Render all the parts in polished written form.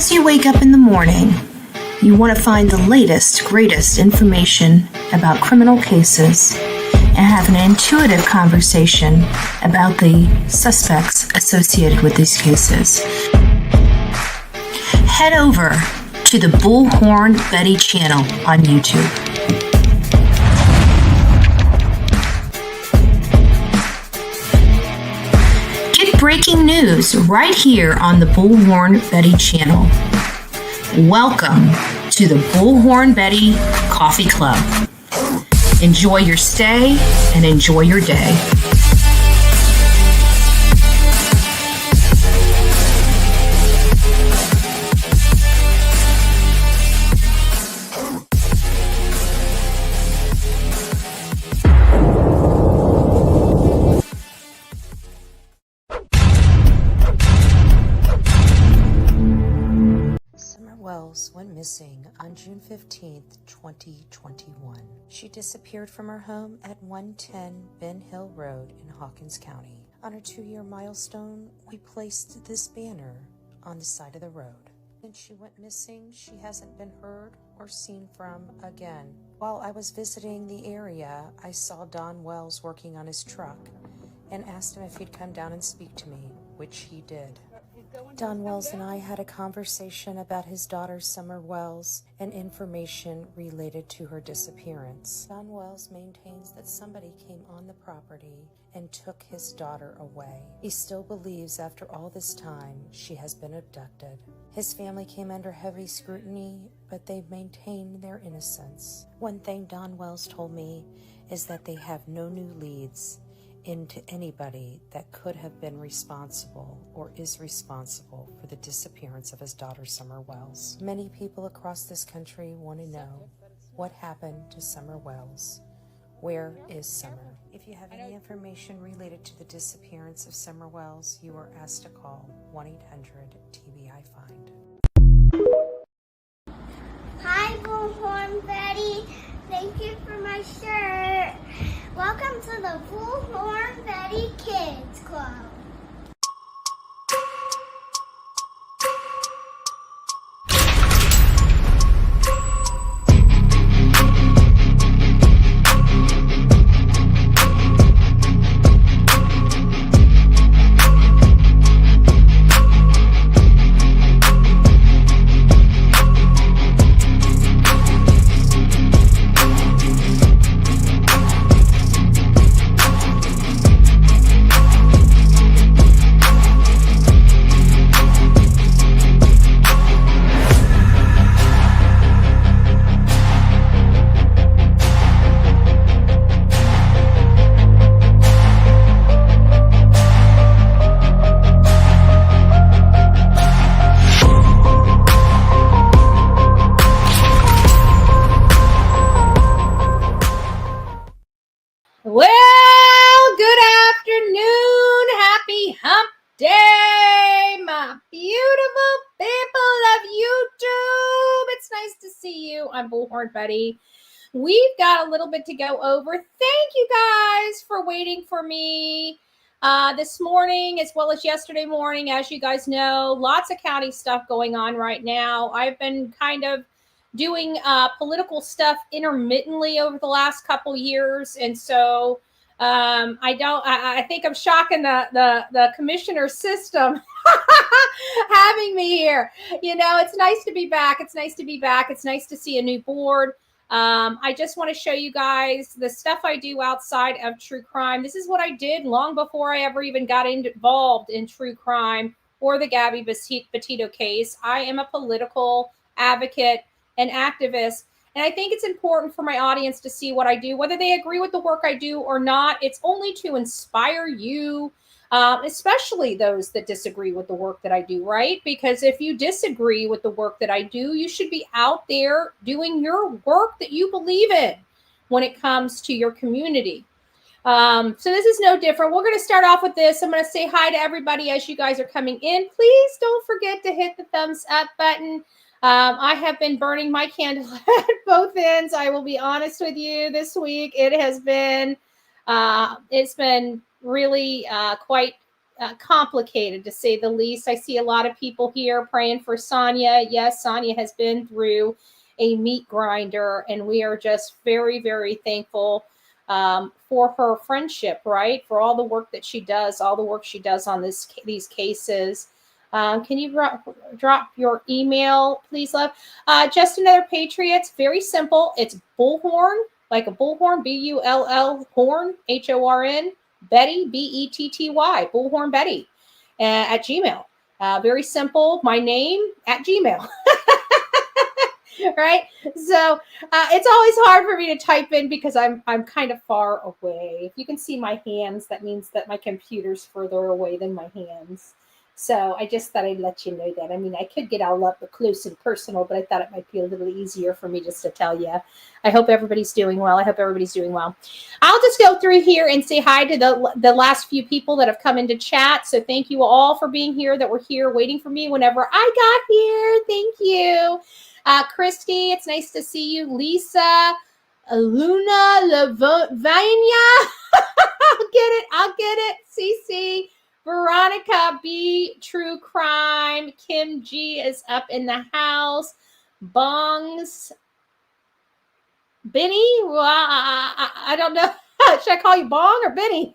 As you wake up in the morning, you want to find the latest, greatest information about criminal cases and have an intuitive conversation about the suspects associated with these cases. Head over to the Bullhorn Betty channel on YouTube. Get breaking news right here on the Bullhorn Betty channel. Welcome to the Bullhorn Betty Coffee Club. Enjoy your stay and enjoy your day. Went missing on June 15th, 2021. She disappeared from her home at 110 Ben Hill Road in Hopkins County. On her 2-year milestone, we placed this banner on the side of the road. Since she went missing, she hasn't been heard or seen from again. While I was visiting the area, I saw Don Wells working on his truck and asked him if he'd come down and speak to me, which he did. Don Wells and I had a conversation about his daughter Summer Wells and information related to her disappearance. Don Wells maintains that somebody came on the property and took his daughter away. He still believes after all this time she has been abducted. His family came under heavy scrutiny, but they maintained their innocence. One thing Don Wells told me is that they have no new leads into anybody that could have been responsible or is responsible for the disappearance of his daughter Summer Wells. Many people across this country want to know what happened to Summer Wells. Where is Summer? If you have any information related to the disappearance of Summer Wells, you are asked to call 1-800-TBI-FIND. Hi, Bullhorn Betty. Thank you for my shirt. Welcome to the Bullhorn Betty Kids Club. Well, good afternoon. Happy hump day, my beautiful people of YouTube. It's nice to see you. I'm Bullhorn Betty. We've got a little bit to go over. Thank you guys for waiting for me this morning as well as yesterday morning. As you guys know, lots of county stuff going on right now. I've been kind of doing political stuff intermittently over the last couple years. And so I think I'm shocking the commissioner system having me here. You know, it's nice to be back. It's nice to be back. It's nice to see a new board. I just want to show you guys the stuff I do outside of true crime. This is what I did long before I ever even got involved in true crime or the Gabby Petito case. I am a political advocate an activist. And I think it's important for my audience to see what I do, whether they agree with the work I do or not. It's only to inspire you, especially those that disagree with the work that I do, right? Because if you disagree with the work that I do, you should be out there doing your work that you believe in when it comes to your community. So this is no different. We're going to start off with this. I'm going to say hi to everybody as you guys are coming in. Please don't forget to hit the thumbs up button. I have been burning my candle at both ends. I will be honest with you this week. It has been, it's been really quite complicated, to say the least. I see a lot of people here praying for Sonia. Yes, Sonia has been through a meat grinder, and we are just very, very thankful for her friendship, right? For all the work that she does, all the work she does on these cases. Can you drop your email, please, love? Just Another Patriots, very simple. It's Bullhorn, like a bullhorn, B-U-L-L, horn, H-O-R-N, Betty, B-E-T-T-Y, Bullhorn Betty, at Gmail. Very simple. My name at Gmail. Right? So it's always hard for me to type in because I'm kind of far away. If you can see my hands, that means that my computer's further away than my hands. So I just thought I'd let you know that. I mean, I could get all up close and personal, but I thought it might be a little easier for me just to tell you. I hope everybody's doing well. I hope everybody's doing well. I'll just go through here and say hi to the last few people that have come into chat. So thank you all for being here, that were here waiting for me whenever I got here. Thank you. Christy, it's nice to see you. Lisa, Luna, Lavanya. I'll get it. Cece, Veronica B, True Crime. Kim G is up in the house. Bongs. Benny? Well, I don't know. Should I call you Bong or Benny?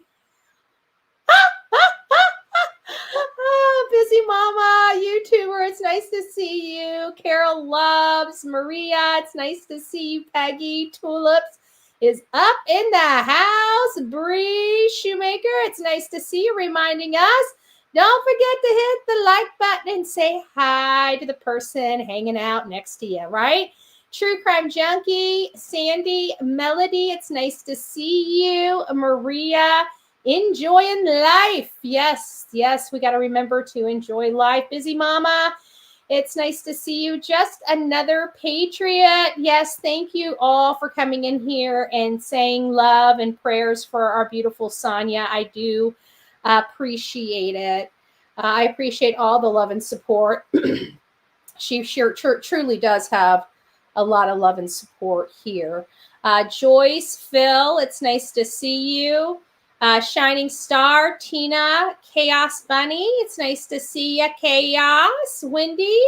Busy Mama, YouTuber, it's nice to see you. Carol Loves, Maria, it's nice to see you. Peggy Tulips is up in the house. Bree Shoemaker, it's nice to see you, reminding us, don't forget to hit the like button and say hi to the person hanging out next to you, right? True Crime Junkie, Sandy, Melody, it's nice to see you. Maria, enjoying life. Yes, we got to remember to enjoy life. Busy Mama, it's nice to see you. Just Another Patriot. Yes, thank you all for coming in here and saying love and prayers for our beautiful Sonia. I do appreciate it. I appreciate all the love and support. She truly does have a lot of love and support here. Joyce, Phil, it's nice to see you. Shining Star, Tina, Chaos Bunny, it's nice to see you. Chaos, Wendy.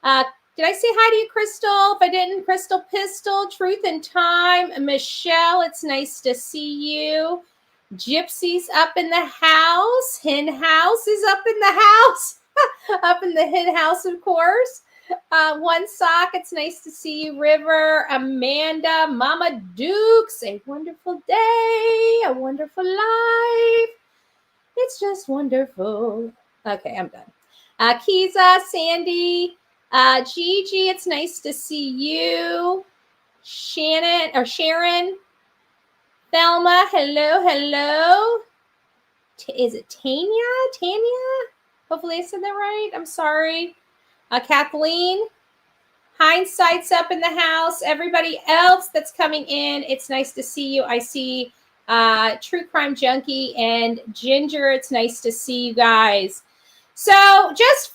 Did I say hi to you, Crystal? If I didn't, Crystal Pistol, Truth in Time, Michelle, it's nice to see you. Gypsy's up in the house. Hen House is up in the house. Up in the Hen House, of course. One Sock, it's nice to see you. River, Amanda, Mama Dukes, a wonderful day, a wonderful life. It's just wonderful. Okay, I'm done. Kiza, Sandy, Gigi, it's nice to see you. Sharon, Thelma, hello. Is it Tanya? Hopefully I said that right. I'm sorry. Kathleen, Hindsight's up in the house. Everybody else that's coming in, it's nice to see you. I see True Crime Junkie and Ginger. It's nice to see you guys. So just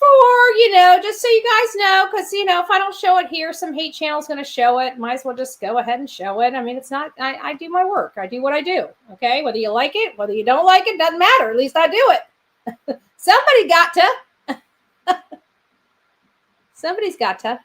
just so you guys know, because, if I don't show it here, some hate channel is going to show it. Might as well just go ahead and show it. I mean, it's not, I do my work. I do what I do. Okay. Whether you like it, whether you don't like it, doesn't matter. At least I do it. Somebody got to. Somebody's got to.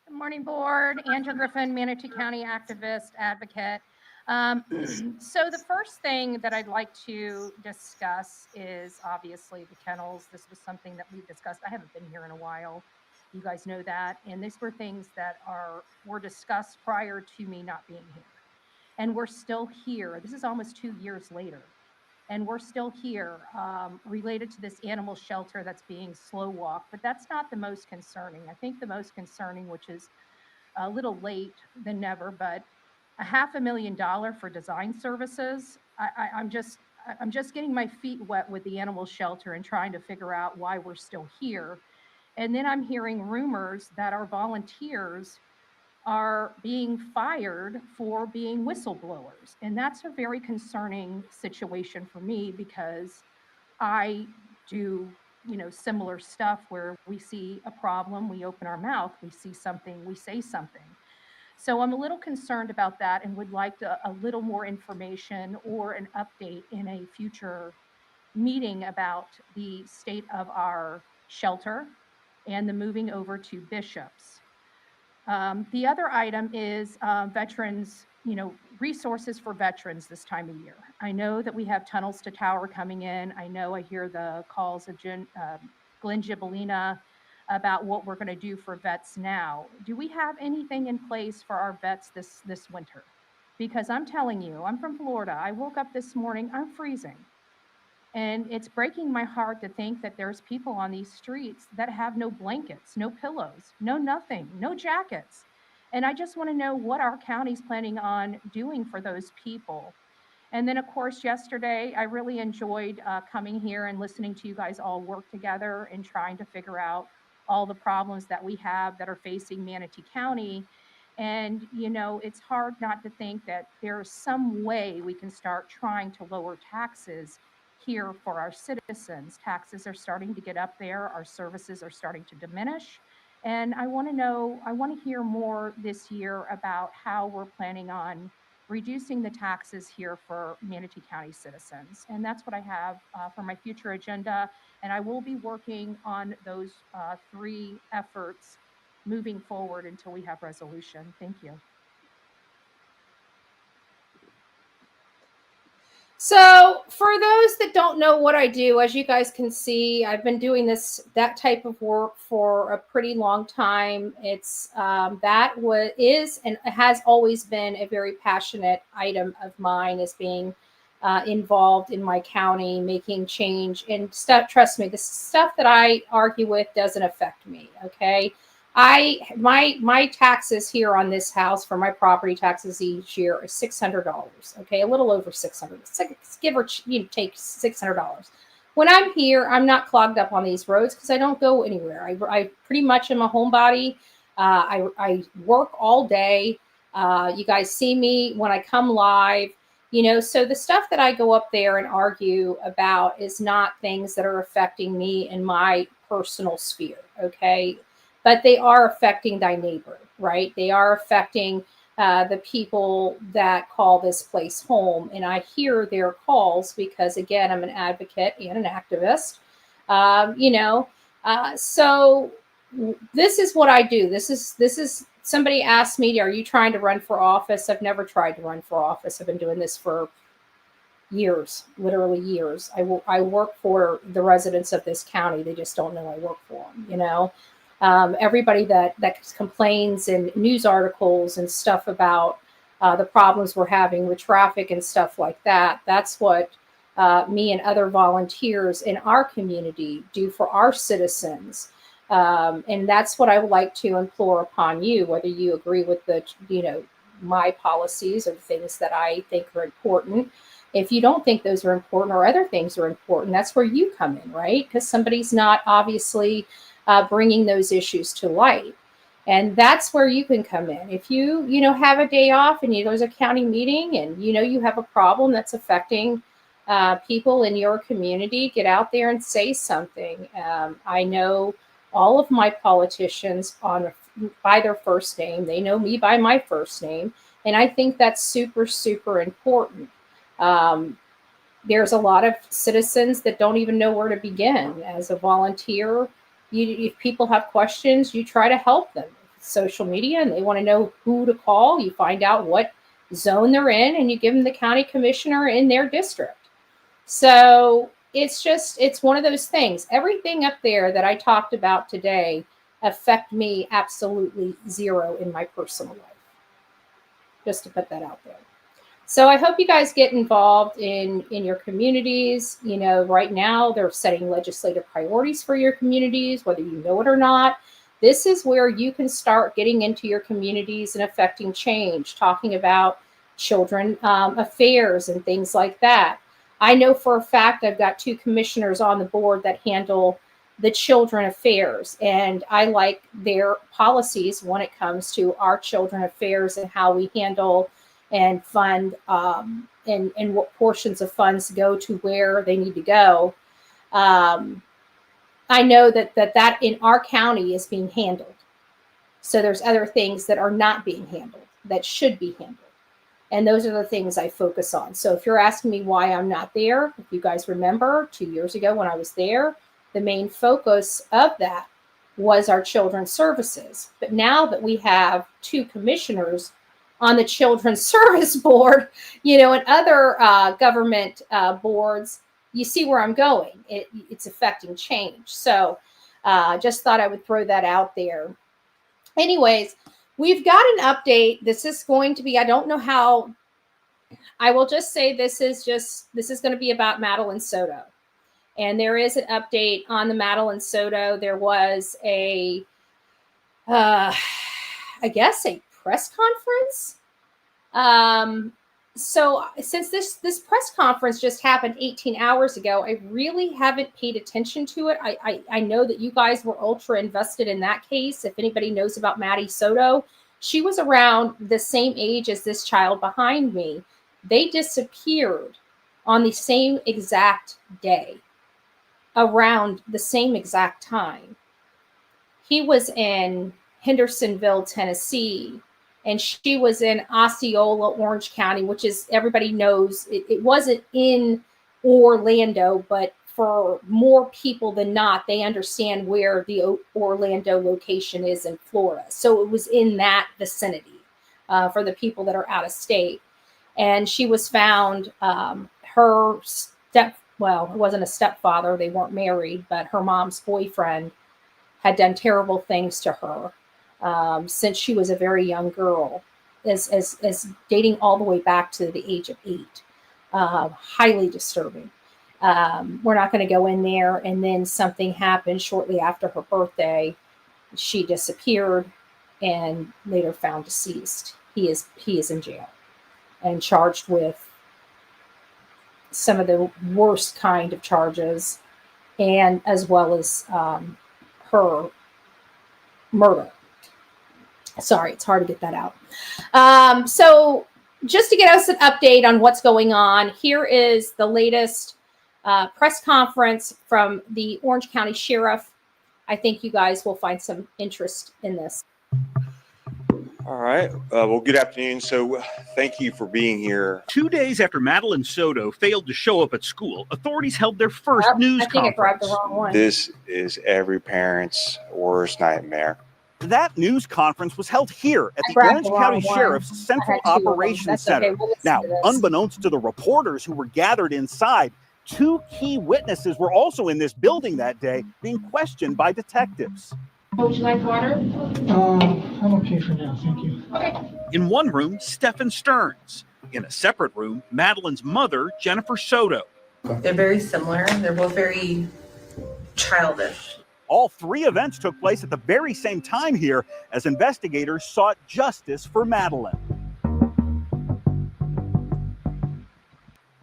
Good morning, board. Angela Griffin, Manatee County activist, advocate. So the first thing that I'd like to discuss is obviously the kennels. This was something that we discussed. I haven't been here in a while. You guys know that. And these were things that were discussed prior to me not being here. And we're still here. This is almost 2 years later. And we're still here related to this animal shelter that's being slow walked. But that's not the most concerning. I think the most concerning, which is a little late than never, but $500,000 for design services. I'm just getting my feet wet with the animal shelter and trying to figure out why we're still here. And then I'm hearing rumors that our volunteers are being fired for being whistleblowers. And that's a very concerning situation for me because I do, similar stuff where we see a problem, we open our mouth, we see something, we say something. So I'm a little concerned about that and would like a little more information or an update in a future meeting about the state of our shelter and the moving over to Bishops. The other item is veterans, resources for veterans this time of year. I know that we have Tunnels to Tower coming in. I know I hear the calls of Glenn Gibellina about what we're going to do for vets now. Do we have anything in place for our vets this winter? Because I'm telling you, I'm from Florida. I woke up this morning, I'm freezing. And it's breaking my heart to think that there's people on these streets that have no blankets, no pillows, no nothing, no jackets. And I just want to know what our county's planning on doing for those people. And then, of course, yesterday, I really enjoyed coming here and listening to you guys all work together and trying to figure out all the problems that we have that are facing Manatee County. And, it's hard not to think that there's some way we can start trying to lower taxes here for our citizens. Taxes are starting to get up there. Our services are starting to diminish. And I want to hear more this year about how we're planning on reducing the taxes here for Manatee County citizens. And that's what I have for my future agenda. And I will be working on those three efforts moving forward until we have resolution. Thank you. So for those that don't know what I do, as you guys can see, I've been doing that type of work for a pretty long time. It's that is and has always been a very passionate item of mine, is being involved in my county, making change and stuff. Trust me, the stuff that I argue with doesn't affect me. Okay. My taxes here on this house for my property taxes each year is $600. Okay, a little over $600. Give or take $600. When I'm here, I'm not clogged up on these roads because I don't go anywhere. I pretty much am a homebody. I work all day. You guys see me when I come live. So the stuff that I go up there and argue about is not things that are affecting me in my personal sphere. Okay. But they are affecting thy neighbor, right? They are affecting the people that call this place home. And I hear their calls because, again, I'm an advocate and an activist. So this is what I do. This is somebody asked me, are you trying to run for office? I've never tried to run for office. I've been doing this for years, literally years. I work for the residents of this county. They just don't know I work for them, everybody that complains in news articles and stuff about the problems we're having with traffic and stuff like that. That's what me and other volunteers in our community do for our citizens. And that's what I would like to implore upon you, whether you agree with my policies or things that I think are important. If you don't think those are important or other things are important, that's where you come in, right? Because somebody's not obviously bringing those issues to light. And that's where you can come in. If you have a day off and there's a county meeting and you have a problem that's affecting people in your community, get out there and say something. I know all of my politicians by their first name. They know me by my first name. And I think that's super, super important. There's a lot of citizens that don't even know where to begin. As a volunteer, if people have questions, you try to help them. Social media, and they want to know who to call. You find out what zone they're in, and you give them the county commissioner in their district. So it's one of those things. Everything up there that I talked about today affect me absolutely zero in my personal life. Just to put that out there. So I hope you guys get involved in your communities. Right now they're setting legislative priorities for your communities, whether you know it or not. This is where you can start getting into your communities and affecting change, talking about children affairs and things like that. I know for a fact I've got 2 commissioners on the board that handle the children affairs, and I like their policies when it comes to our children affairs and how we handle and fund and what portions of funds go to where they need to go. I know that in our county is being handled. So there's other things that are not being handled. that should be handled. And those are the things I focus on. So if you're asking me why I'm not there, if you guys remember 2 years ago when I was there, the main focus of that was our children's services. But now that we have 2 commissioners on the Children's Service Board, and other government boards, you see where I'm going. It's affecting change. So just thought I would throw that out there. Anyways, we've got an update. This is going to be, I don't know how, I will just say this is going to be about Madeline Soto. And there is an update on the Madeline Soto. There was a press conference. So since this press conference just happened 18 hours ago, I really haven't paid attention to it. I know that you guys were ultra invested in that case. If anybody knows about Maddie Soto, she was around the same age as this child behind me. They disappeared on the same exact day, around the same exact time. He was in Hendersonville, Tennessee, and she was in Osceola, Orange County, which is, everybody knows, it wasn't in Orlando, but for more people than not, they understand where the Orlando location is in Florida. So it was in that vicinity for the people that are out of state. And she was found, her it wasn't a stepfather, they weren't married, but her mom's boyfriend had done terrible things to her since she was a very young girl, as dating all the way back to the age of 8. Highly disturbing. We're not going to go in there. And then something happened shortly after her birthday. She disappeared and later found deceased. He is in jail and charged with some of the worst kind of charges, and as well as her murder. Sorry, it's hard to get that out. So just to get us an update on what's going on, here is the latest press conference from the Orange County Sheriff. I think you guys will find some interest in this. All right. Well, good afternoon. So thank you for being here. 2 days after Madeline Soto failed to show up at school, authorities held their first news I think I grabbed conference. the wrong one. This is every parent's worst nightmare. That news conference was held here at I the grabbed Orange the wrong County one. Sheriff's Central I had 2 of them. Operations That's Center. okay. We'll listen Now, to this. unbeknownst to the reporters who were gathered inside, 2 key witnesses were also in this building that day being questioned by detectives. Would you like water? I'm okay for now, thank you. Okay. In one room, Stephen Stearns. In a separate room, Madeline's mother, Jennifer Soto. They're very similar. They're both very childish. All 3 events took place at the very same time here as investigators sought justice for Madeline.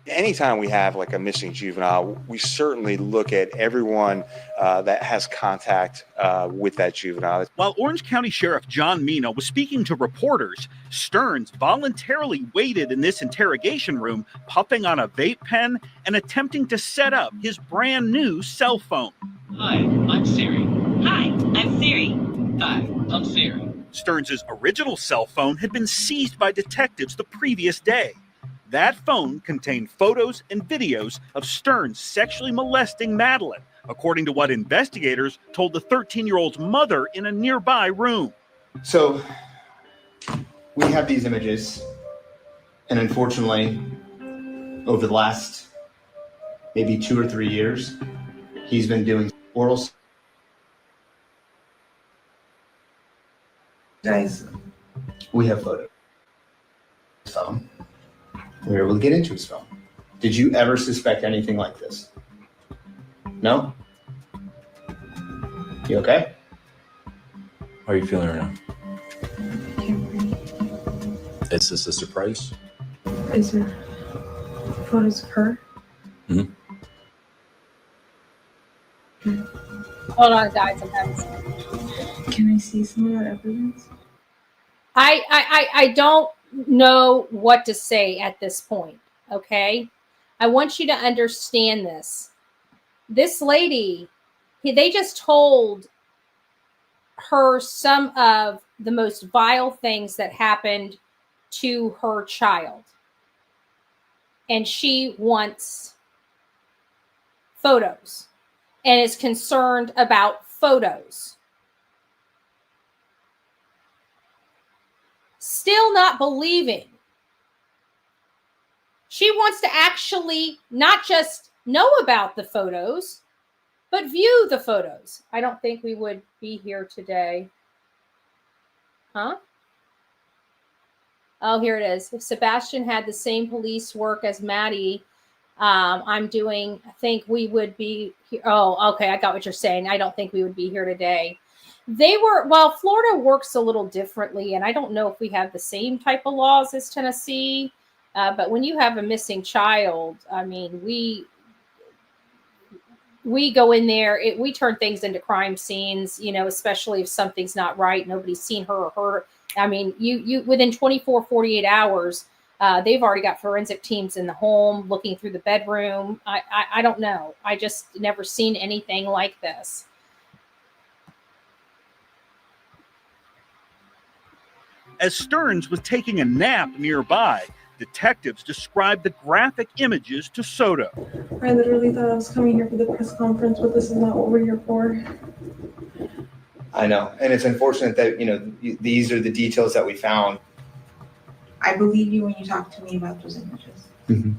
Anytime we have like a missing juvenile, we certainly look at everyone that has contact with that juvenile. While Orange County Sheriff John Mina was speaking to reporters, Stearns voluntarily waited in this interrogation room, puffing on a vape pen and attempting to set up his brand new cell phone. Hi, I'm Siri. Hi, I'm Siri. Hi, I'm Siri. Stearns' original cell phone had been seized by detectives the previous day. That phone contained photos and videos of Stearns sexually molesting Madeline, according to what investigators told the 13-year-old's mother in a nearby room. So we have these images, and unfortunately, over the last maybe 2 or 3 years, he's been doing oral. Guys, we have photos. Phone. We were able to get into his phone. Did you ever suspect anything like this? No? You okay? How are you feeling right now? can't breathe. Is this a surprise? Is there photos of her? Mm-hmm. Hold on, guys. I'm having some. Can I see some of that evidence? I don't know what to say at this point. Okay, I want you to understand this. This lady, they just told her some of the most vile things that happened to her child. And she wants photos and is concerned about photos. Still not believing. She wants to actually not just know about the photos, but view the photos. I don't think we would be here today. Huh? Oh, here it is. If Sebastian had the same police work as Maddie, I think we would be here. Oh, okay. I got what you're saying. I don't think we would be here today. Florida works a little differently, and I don't know if we have the same type of laws as Tennessee, but when you have a missing child, I mean, we go in there, we turn things into crime scenes, especially if something's not right, nobody's seen her or her. I mean, you within 24, 48 hours, they've already got forensic teams in the home looking through the bedroom. I don't know. I just never seen anything like this. As Stearns was taking a nap nearby, detectives described the graphic images to Soto. I literally thought I was coming here for the press conference, but this is not what we're here for. I know, and it's unfortunate that these are the details that we found. I believe you when you talk to me about those images. Mm-hmm.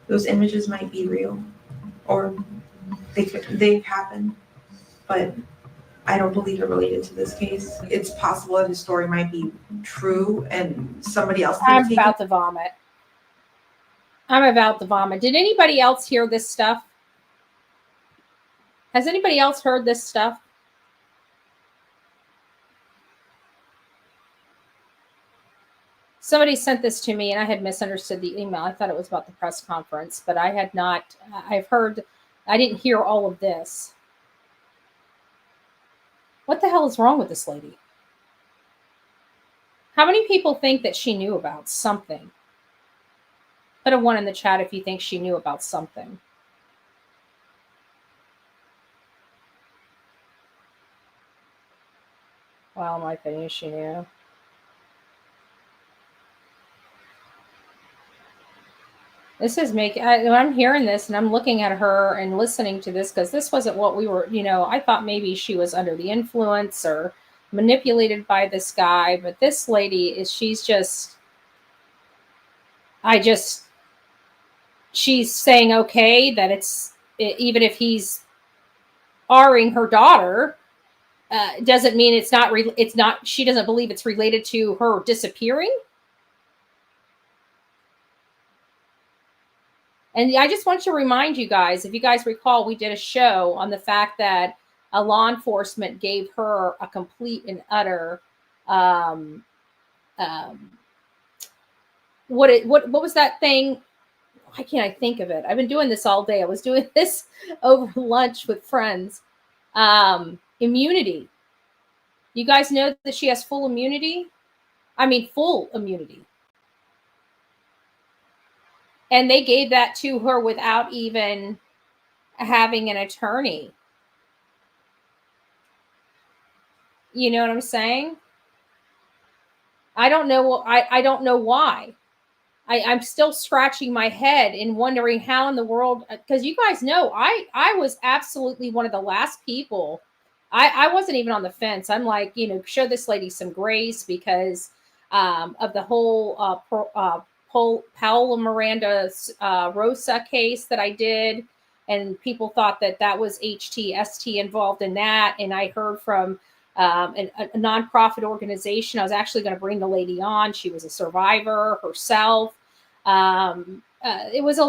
Those images might be real, or they've happened, but I don't believe it related to this case. It's possible that his story might be true and somebody else. I'm about to vomit. Did anybody else hear this stuff? Has anybody else heard this stuff? Somebody sent this to me and I had misunderstood the email. I thought it was about the press conference, but I had not. I didn't hear all of this. What the hell is wrong with this lady? How many people think that she knew about something? Put a 1 in the chat if you think she knew about something. Well, my opinion, she knew. This is I'm hearing this and I'm looking at her and listening to this because this wasn't what we were, I thought maybe she was under the influence or manipulated by this guy, but this lady she's saying, okay, that even if he's R-ing her daughter, doesn't mean she doesn't believe it's related to her disappearing. And I just want to remind you guys, if you guys recall, we did a show on the fact that a law enforcement gave her a complete and utter, what was that thing? Why can't I think of it? I've been doing this all day. I was doing this over lunch with friends. Immunity. You guys know that she has full immunity? I mean, full immunity. And they gave that to her without even having an attorney. You know what I'm saying? I don't know. I don't know why. I'm still scratching my head and wondering how in the world, because you guys know, I was absolutely one of the last people. I wasn't even on the fence. I'm like, show this lady some grace because of the whole Paola Miranda Rosa case that I did, and people thought that was HTST involved in that. And I heard from a nonprofit organization. I was actually going to bring the lady on. She was a survivor herself. It was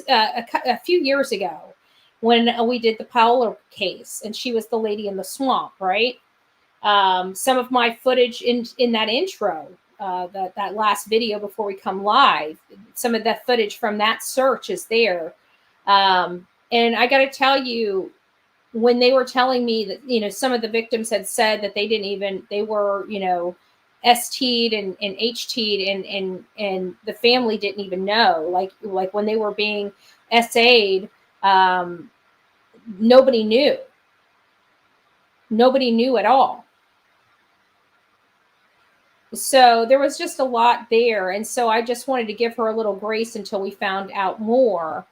a few years ago when we did the Paola case, and she was the lady in the swamp, right? Some of my footage in that intro. That last video before we come live, some of that footage from that search is there. And I got to tell you, when they were telling me that, some of the victims had said that they were, ST'd and HT'd and the family didn't even know, like when they were being SA'd, nobody knew at all. So there was just a lot there. And so I just wanted to give her a little grace until we found out more.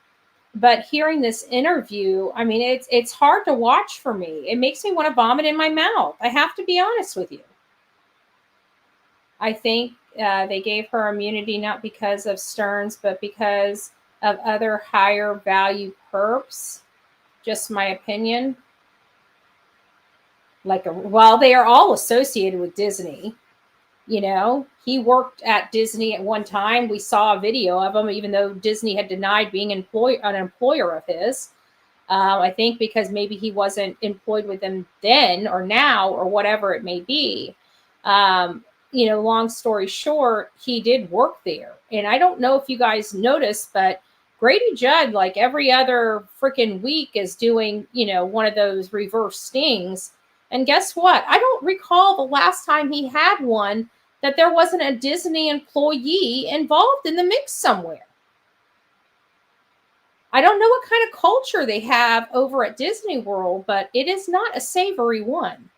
But hearing this interview, I mean, it's hard to watch for me. It makes me want to vomit in my mouth. I have to be honest with you. I think they gave her immunity not because of Stearns, but because of other higher value perps. Just my opinion. While they are all associated with Disney, you know, he worked at Disney at one time. We saw a video of him, even though Disney had denied being an employer of his. I think because maybe he wasn't employed with them then or now or whatever it may be. You know, long story short, he did work there. And I don't know if you guys noticed, but Grady Judd, like every other freaking week, is doing, you know, one of those reverse stings. And guess what? I don't recall the last time he had one that there wasn't a Disney employee involved in the mix somewhere. I don't know what kind of culture they have over at Disney World, but it is not a savory one.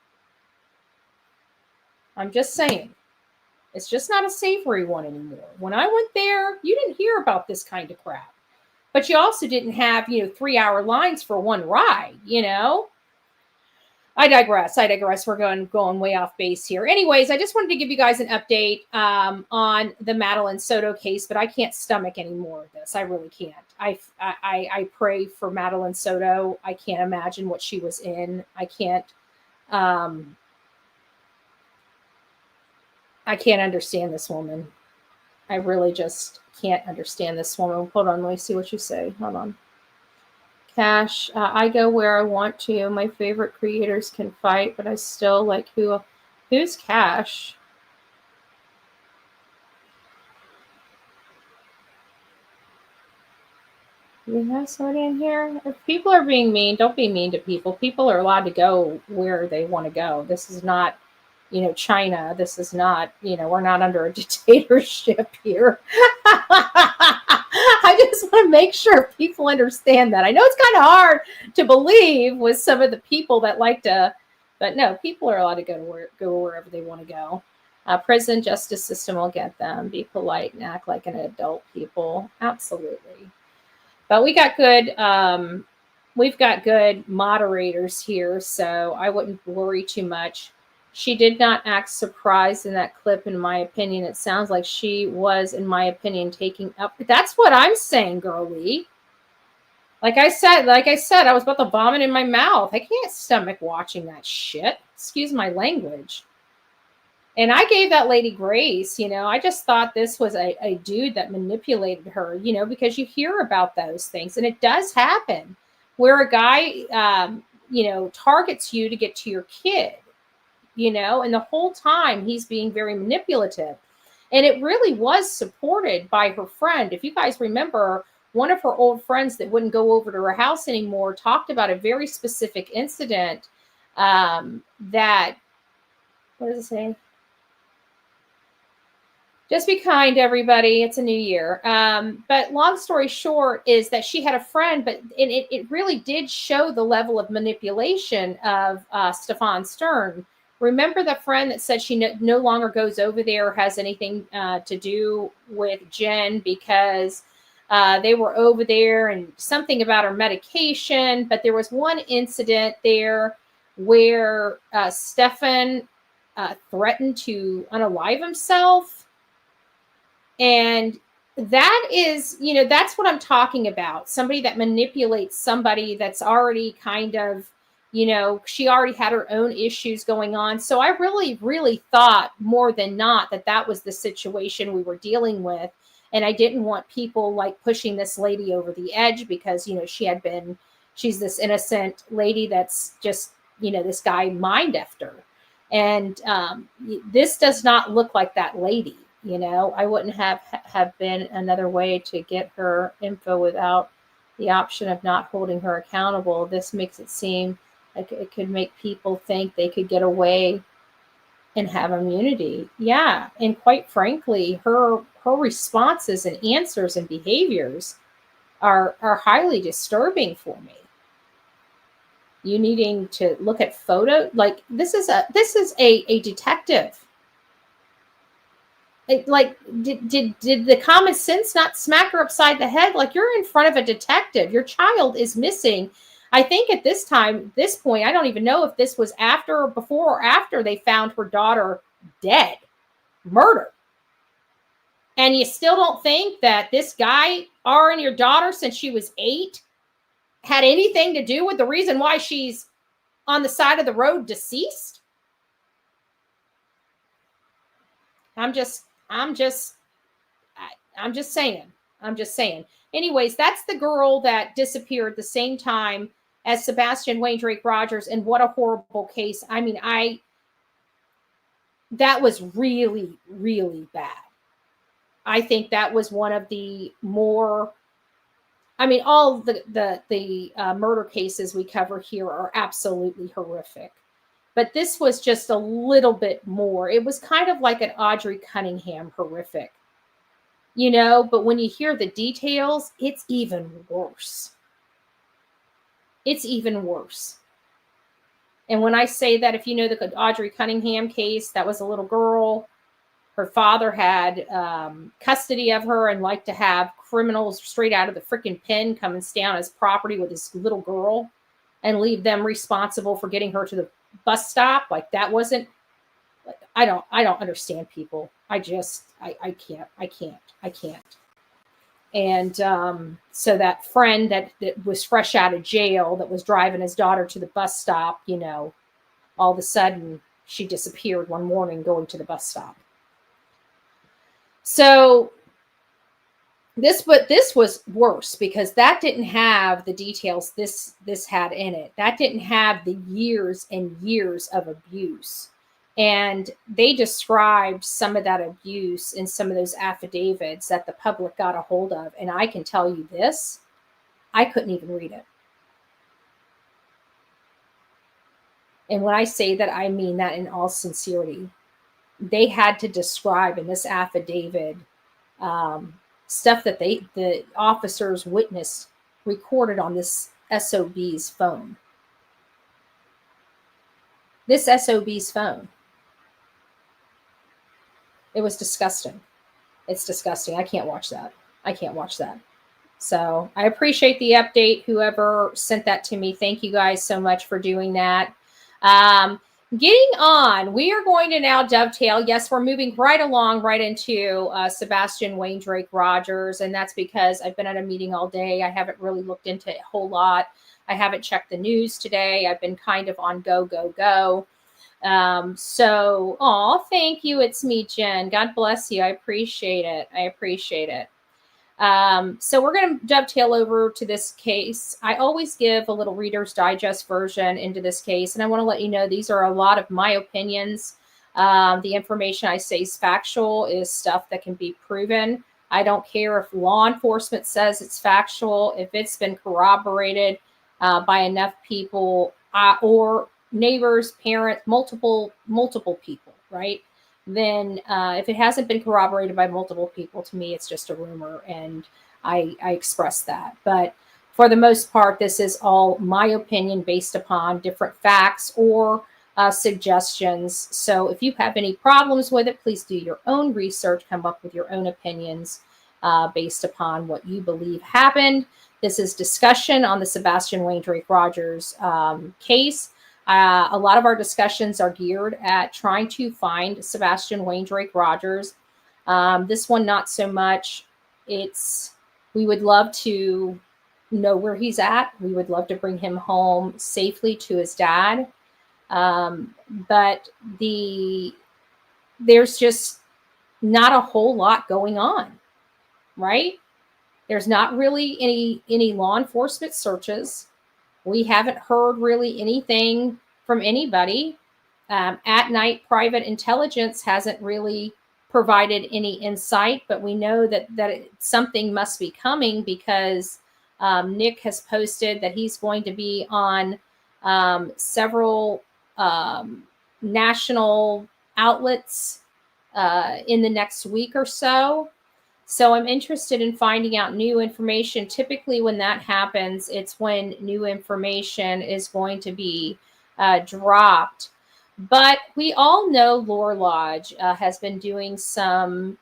I'm just saying. It's just not a savory one anymore. When I went there, you didn't hear about this kind of crap. But you also didn't have, you know, 3-hour lines for one ride, you know? I digress. We're going way off base here. Anyways, I just wanted to give you guys an update on the Madeline Soto case, but I can't stomach any more of this. I really can't. I pray for Madeline Soto. I can't imagine what she was in. I can't understand this woman. I really just can't understand this woman. Hold on, let me see what you say. Hold on. Cash, I go where I want to. My favorite creators can fight, but I still like who's Cash? Do we have somebody in here? If people are being mean, don't be mean to people. People are allowed to go where they want to go. This is not, you know, China. This is not, you know, we're not under a dictatorship here. I just want to make sure people understand that. I know it's kind of hard to believe with some of the people that like to, but no, people are allowed to go wherever they want to go. Prison justice system will get them. Be polite and act like an adult, people. Absolutely. But we've got good moderators here, so I wouldn't worry too much. She did not act surprised in that clip, in my opinion. It sounds like she was, in my opinion, taking up. That's what I'm saying, girlie. Like I said, I was about to vomit in my mouth. I can't stomach watching that shit. Excuse my language. And I gave that lady grace, you know. I just thought this was a dude that manipulated her, you know, because you hear about those things. And it does happen where a guy, you know, targets you to get to your kid. You know, and the whole time he's being very manipulative. And it really was supported by her friend. If you guys remember, one of her old friends that wouldn't go over to her house anymore talked about a very specific incident that, what does it say? Just be kind, everybody. It's a new year. But long story short is that she had a friend, but it really did show the level of manipulation of Stefan Stern. Remember the friend that said she no longer goes over there or has anything to do with Jen because they were over there and something about her medication. But there was one incident there where Stefan threatened to unalive himself. And that is, you know, that's what I'm talking about. Somebody that manipulates somebody that's already kind of, you know, she already had her own issues going on. So I really, really thought more than not that was the situation we were dealing with. And I didn't want people like pushing this lady over the edge because, you know, she's this innocent lady that's just, you know, this guy mind effed her. And this does not look like that lady. You know, I wouldn't have been another way to get her info without the option of not holding her accountable. This makes it seem like it could make people think they could get away and have immunity. Yeah. And quite frankly, her responses and answers and behaviors are highly disturbing for me. You needing to look at photo, like this is a detective. Like, did the common sense not smack her upside the head? Like, you're in front of a detective. Your child is missing. I think at this point, I don't even know if this was after or before or after they found her daughter dead, murdered. And you still don't think that this guy, and your daughter since she was 8, had anything to do with the reason why she's on the side of the road deceased? I'm just saying. Anyways, that's the girl that disappeared the same time as Sebastian Wayne Drake Rogers, and what a horrible case. I mean, that was really, really bad. I think that was one of the more, I mean, all the murder cases we cover here are absolutely horrific. But this was just a little bit more. It was kind of like an Audrey Cunningham horrific, you know, but when you hear the details, it's even worse. It's even worse. And when I say that, if you know the Audrey Cunningham case, that was a little girl. Her father had custody of her and liked to have criminals straight out of the freaking pen come and stay on his property with his little girl and leave them responsible for getting her to the bus stop. Like, that wasn't, I don't understand people. I can't. And so that friend that was fresh out of jail, that was driving his daughter to the bus stop, you know, all of a sudden she disappeared one morning going to the bus stop. So this was worse because that didn't have the details this had in it. That didn't have the years and years of abuse. And they described some of that abuse in some of those affidavits that the public got a hold of. And I can tell you this, I couldn't even read it. And when I say that, I mean that in all sincerity. They had to describe in this affidavit stuff that the officers witnessed, recorded on this SOB's phone. This SOB's phone. It was disgusting. It's disgusting. I can't watch that. So I appreciate the update. Whoever sent that to me, thank you guys so much for doing that. Getting on, we are going to now dovetail. Yes, we're moving right along, right into Sebastian Wayne Drake Rogers. And that's because I've been at a meeting all day. I haven't really looked into it a whole lot. I haven't checked the news today. I've been kind of on go. Thank you. It's me, Jen. God bless you. I appreciate it. So we're going to dovetail over to this case. I always give a little Reader's Digest version into this case, and I want to let you know these are a lot of my opinions. The information I say is factual, is stuff that can be proven. I don't care if law enforcement says it's factual, if it's been corroborated by enough people or neighbors, parents, multiple people, right? Then if it hasn't been corroborated by multiple people, to me, it's just a rumor, and I express that. But for the most part, this is all my opinion based upon different facts or suggestions. So if you have any problems with it, please do your own research, come up with your own opinions based upon what you believe happened. This is discussion on the Sebastian Wayne Drake Rogers case. A lot of our discussions are geared at trying to find Sebastian Wayne Drake Rogers. This one, not so much. We would love to know where he's at. We would love to bring him home safely to his dad. But there's just not a whole lot going on, right? There's not really any law enforcement searches. We haven't heard really anything from anybody. At night, private intelligence hasn't really provided any insight, but we know that something must be coming because Nick has posted that he's going to be on several national outlets in the next week or so. So I'm interested in finding out new information. Typically when that happens, it's when new information is going to be dropped. But we all know Lore Lodge has been doing some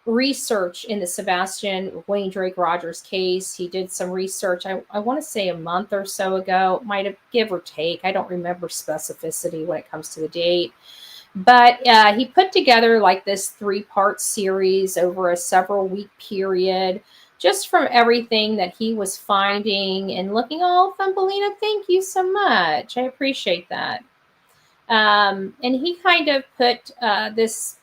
research in the Sebastian Wayne Drake Rogers case. He did some research, I want to say a month or so ago, might have give or take. I don't remember specificity when it comes to the date. But he put together like this 3-part series over a several week period, just from everything that he was finding and looking. Oh, Thumbelina, thank you so much. I appreciate that. And he kind of put this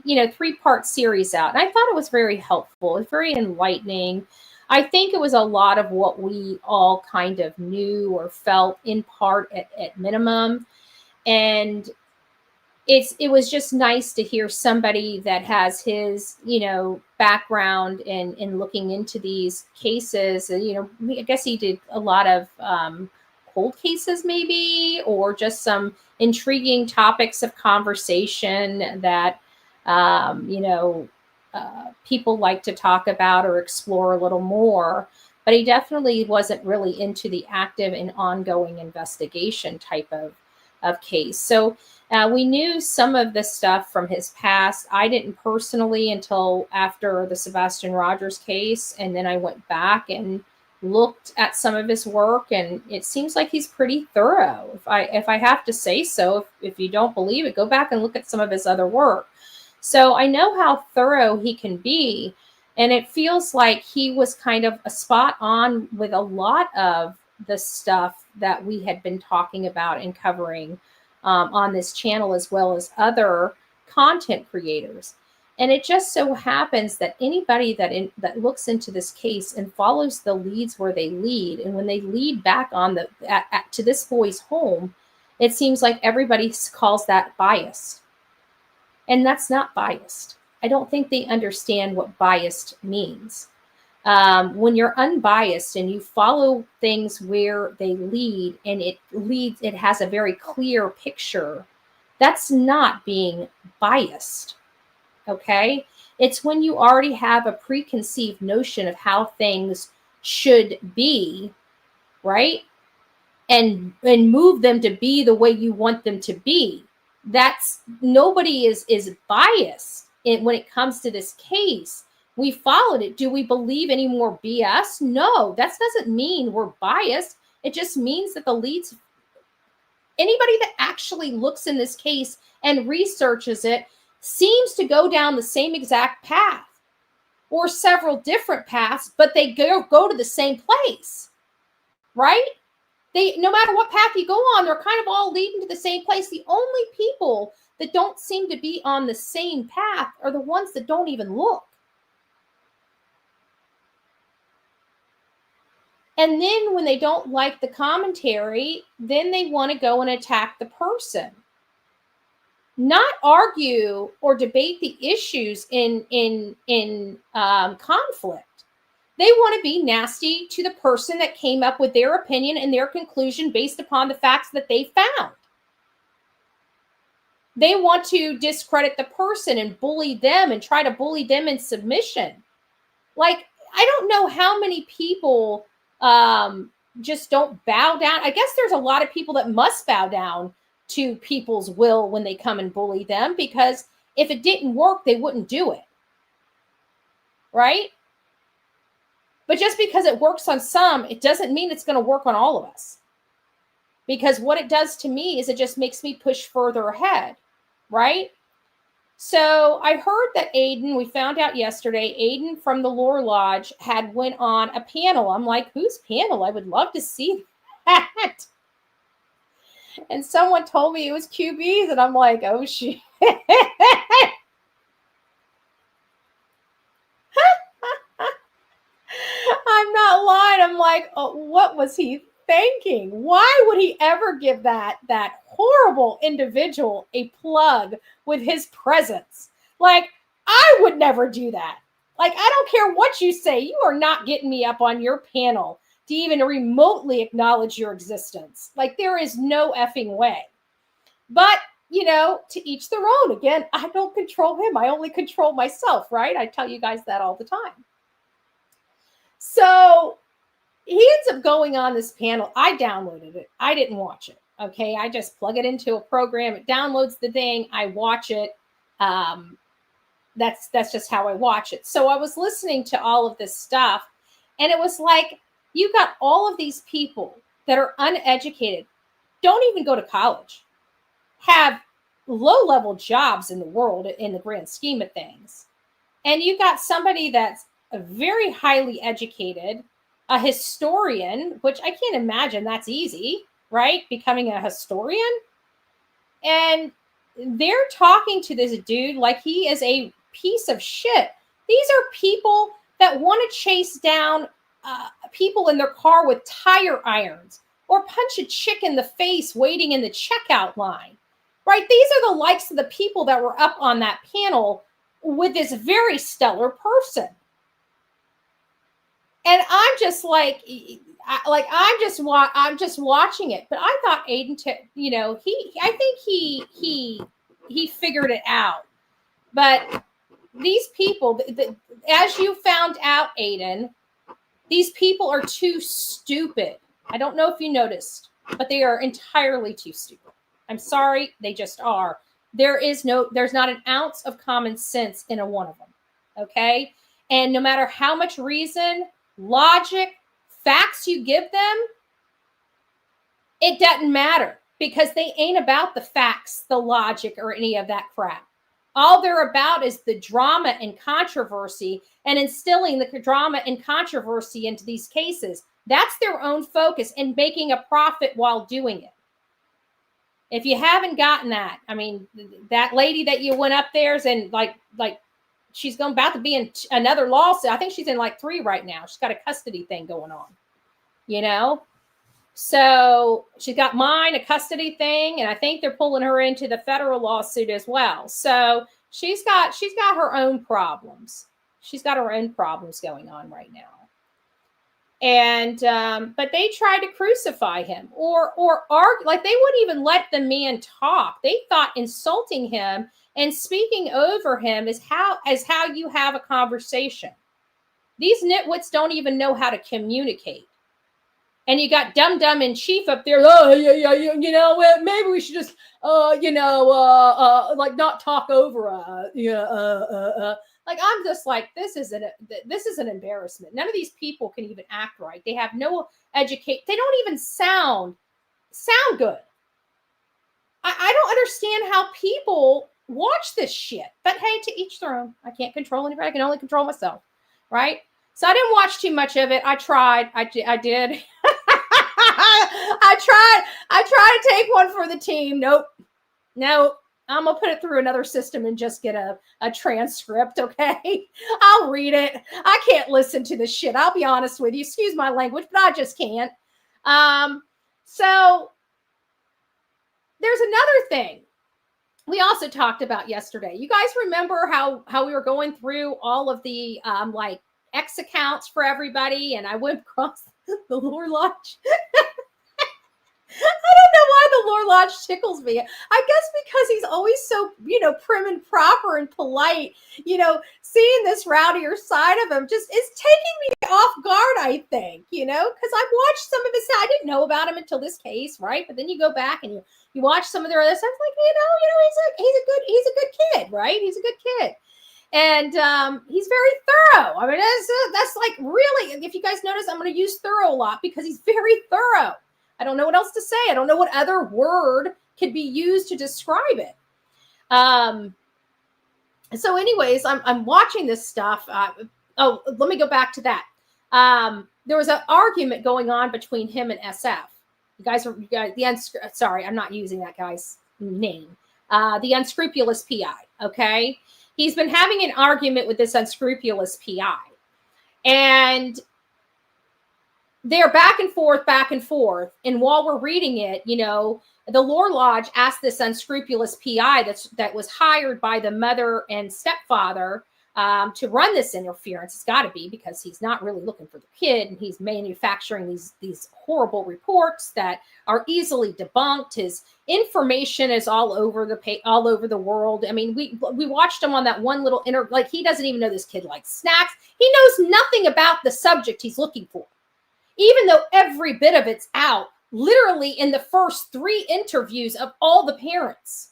3-part series out. And I thought it was very helpful. It's very enlightening. I think it was a lot of what we all kind of knew or felt in part at minimum. And it was just nice to hear somebody that has his, background in looking into these cases. I guess he did a lot of cold cases maybe, or just some intriguing topics of conversation that, people like to talk about or explore a little more. But he definitely wasn't really into the active and ongoing investigation type of case. So we knew some of this stuff from his past. I didn't personally until after the Sebastian Rogers case. And then I went back and looked at some of his work, and it seems like he's pretty thorough. If I have to say so, if you don't believe it, go back and look at some of his other work. So I know how thorough he can be. And it feels like he was kind of a spot on with a lot of the stuff that we had been talking about and covering on this channel, as well as other content creators. And it just so happens that anybody that looks into this case and follows the leads where they lead, and when they lead back on to this boy's home, it seems like everybody calls that biased. And that's not biased. I don't think they understand what biased means. When you're unbiased and you follow things where they lead, and it has a very clear picture, that's not being biased. Okay? It's when you already have a preconceived notion of how things should be, right? And move them to be the way you want them to be. Nobody is biased when it comes to this case. We followed it. Do we believe any more BS? No, that doesn't mean we're biased. It just means that the leads, anybody that actually looks in this case and researches it, seems to go down the same exact path or several different paths, but they go to the same place, right? No matter what path you go on, they're kind of all leading to the same place. The only people that don't seem to be on the same path are the ones that don't even look. And then when they don't like the commentary, then they want to go and attack the person. Not argue or debate the issues in conflict. They want to be nasty to the person that came up with their opinion and their conclusion based upon the facts that they found. They want to discredit the person and bully them and try to bully them in submission. Like, I don't know how many people just don't bow down. I guess there's a lot of people that must bow down to people's will when they come and bully them, because if it didn't work, they wouldn't do it. Right? But just because it works on some, it doesn't mean it's going to work on all of us. Because what it does to me is it just makes me push further ahead. Right? So I heard that Aiden, we found out yesterday, Aiden from the Lore Lodge had went on a panel. I'm like, whose panel? I would love to see that. And someone told me it was QB's, and I'm like, oh, shit. I'm not lying. I'm like, oh, what was he thinking? Why would he ever give that horrible individual a plug with his presence? Like, I would never do that. Like, I don't care what you say. You are not getting me up on your panel to even remotely acknowledge your existence. Like, there is no effing way. But, to each their own. Again, I don't control him. I only control myself, right? I tell you guys that all the time. So he ends up going on this panel. I downloaded it. I didn't watch it. Okay, I just plug it into a program, it downloads the thing, I watch it. That's just how I watch it. So I was listening to all of this stuff, and it was like, you got all of these people that are uneducated, don't even go to college, have low-level jobs in the world in the grand scheme of things. And you got somebody that's very highly educated, a historian, which I can't imagine that's easy, right? Becoming a historian. And they're talking to this dude like he is a piece of shit. These are people that want to chase down people in their car with tire irons or punch a chick in the face waiting in the checkout line, right? These are the likes of the people that were up on that panel with this very stellar person. And I'm just like I'm just watching it. But I thought Aiden, I think he figured it out. But these people, as you found out, Aiden, these people are too stupid. I don't know if you noticed, but they are entirely too stupid. I'm sorry, they just are. There's not an ounce of common sense in a one of them. Okay? And no matter how much reason, logic, facts you give them, it doesn't matter because they ain't about the facts, the logic, or any of that crap. All they're about is the drama and controversy and instilling the drama and controversy into these cases. That's their own focus and making a profit while doing it. If you haven't gotten that, I mean, that lady that you went up there's in like she's about to be in another lawsuit. I think she's in like 3 right now. She's got a custody thing going on, So she's got mine, a custody thing, and I think they're pulling her into the federal lawsuit as well. So she's got her own problems. She's got her own problems going on right now. And but they tried to crucify him or argue, like they wouldn't even let the man talk. They thought insulting him and speaking over him is how you have a conversation. These nitwits don't even know how to communicate. And you got Dum Dum and Chief up there. Oh, yeah, maybe we should just, like not talk over. Like I'm just like, this is an embarrassment. None of these people can even act right. They have no education. They don't even sound good. I don't understand how people watch this shit. But hey, to each their own. I can't control anybody. I can only control myself, right? So I didn't watch too much of it. I tried. I did. I tried to take one for the team. Nope. I'm going to put it through another system and just get a transcript, okay? I'll read it. I can't listen to this shit. I'll be honest with you. Excuse my language, but I just can't. So there's another thing we also talked about yesterday. You guys remember how we were going through all of the like X accounts for everybody, and I went across the Lore Lodge. I don't know why the Lore Lodge tickles me. I guess because he's always so, prim and proper and polite. Seeing this rowdier side of him just is taking me off guard, I think, because I've watched some of his, I didn't know about him until this case, right? But then you go back and you watch some of their other stuff, like, he's a good kid, right? He's a good kid. And he's very thorough. I mean, that's like really, if you guys notice, I'm going to use thorough a lot because he's very thorough. I don't know what else to say. I don't know what other word could be used to describe it. So anyways, I'm watching this stuff. Let me go back to that. There was an argument going on between him and SF. Sorry, I'm not using that guy's name. The unscrupulous PI, okay? He's been having an argument with this unscrupulous PI. And they're back and forth. And while we're reading it, the Lore Lodge asked this unscrupulous PI that was hired by the mother and stepfather to run this interference. It's got to be because he's not really looking for the kid, and he's manufacturing these horrible reports that are easily debunked. His information is all over the world. I mean, we watched him on that one little like he doesn't even know this kid likes snacks. He knows nothing about the subject he's looking for, even though every bit of it's out literally in the first 3 interviews of all the parents.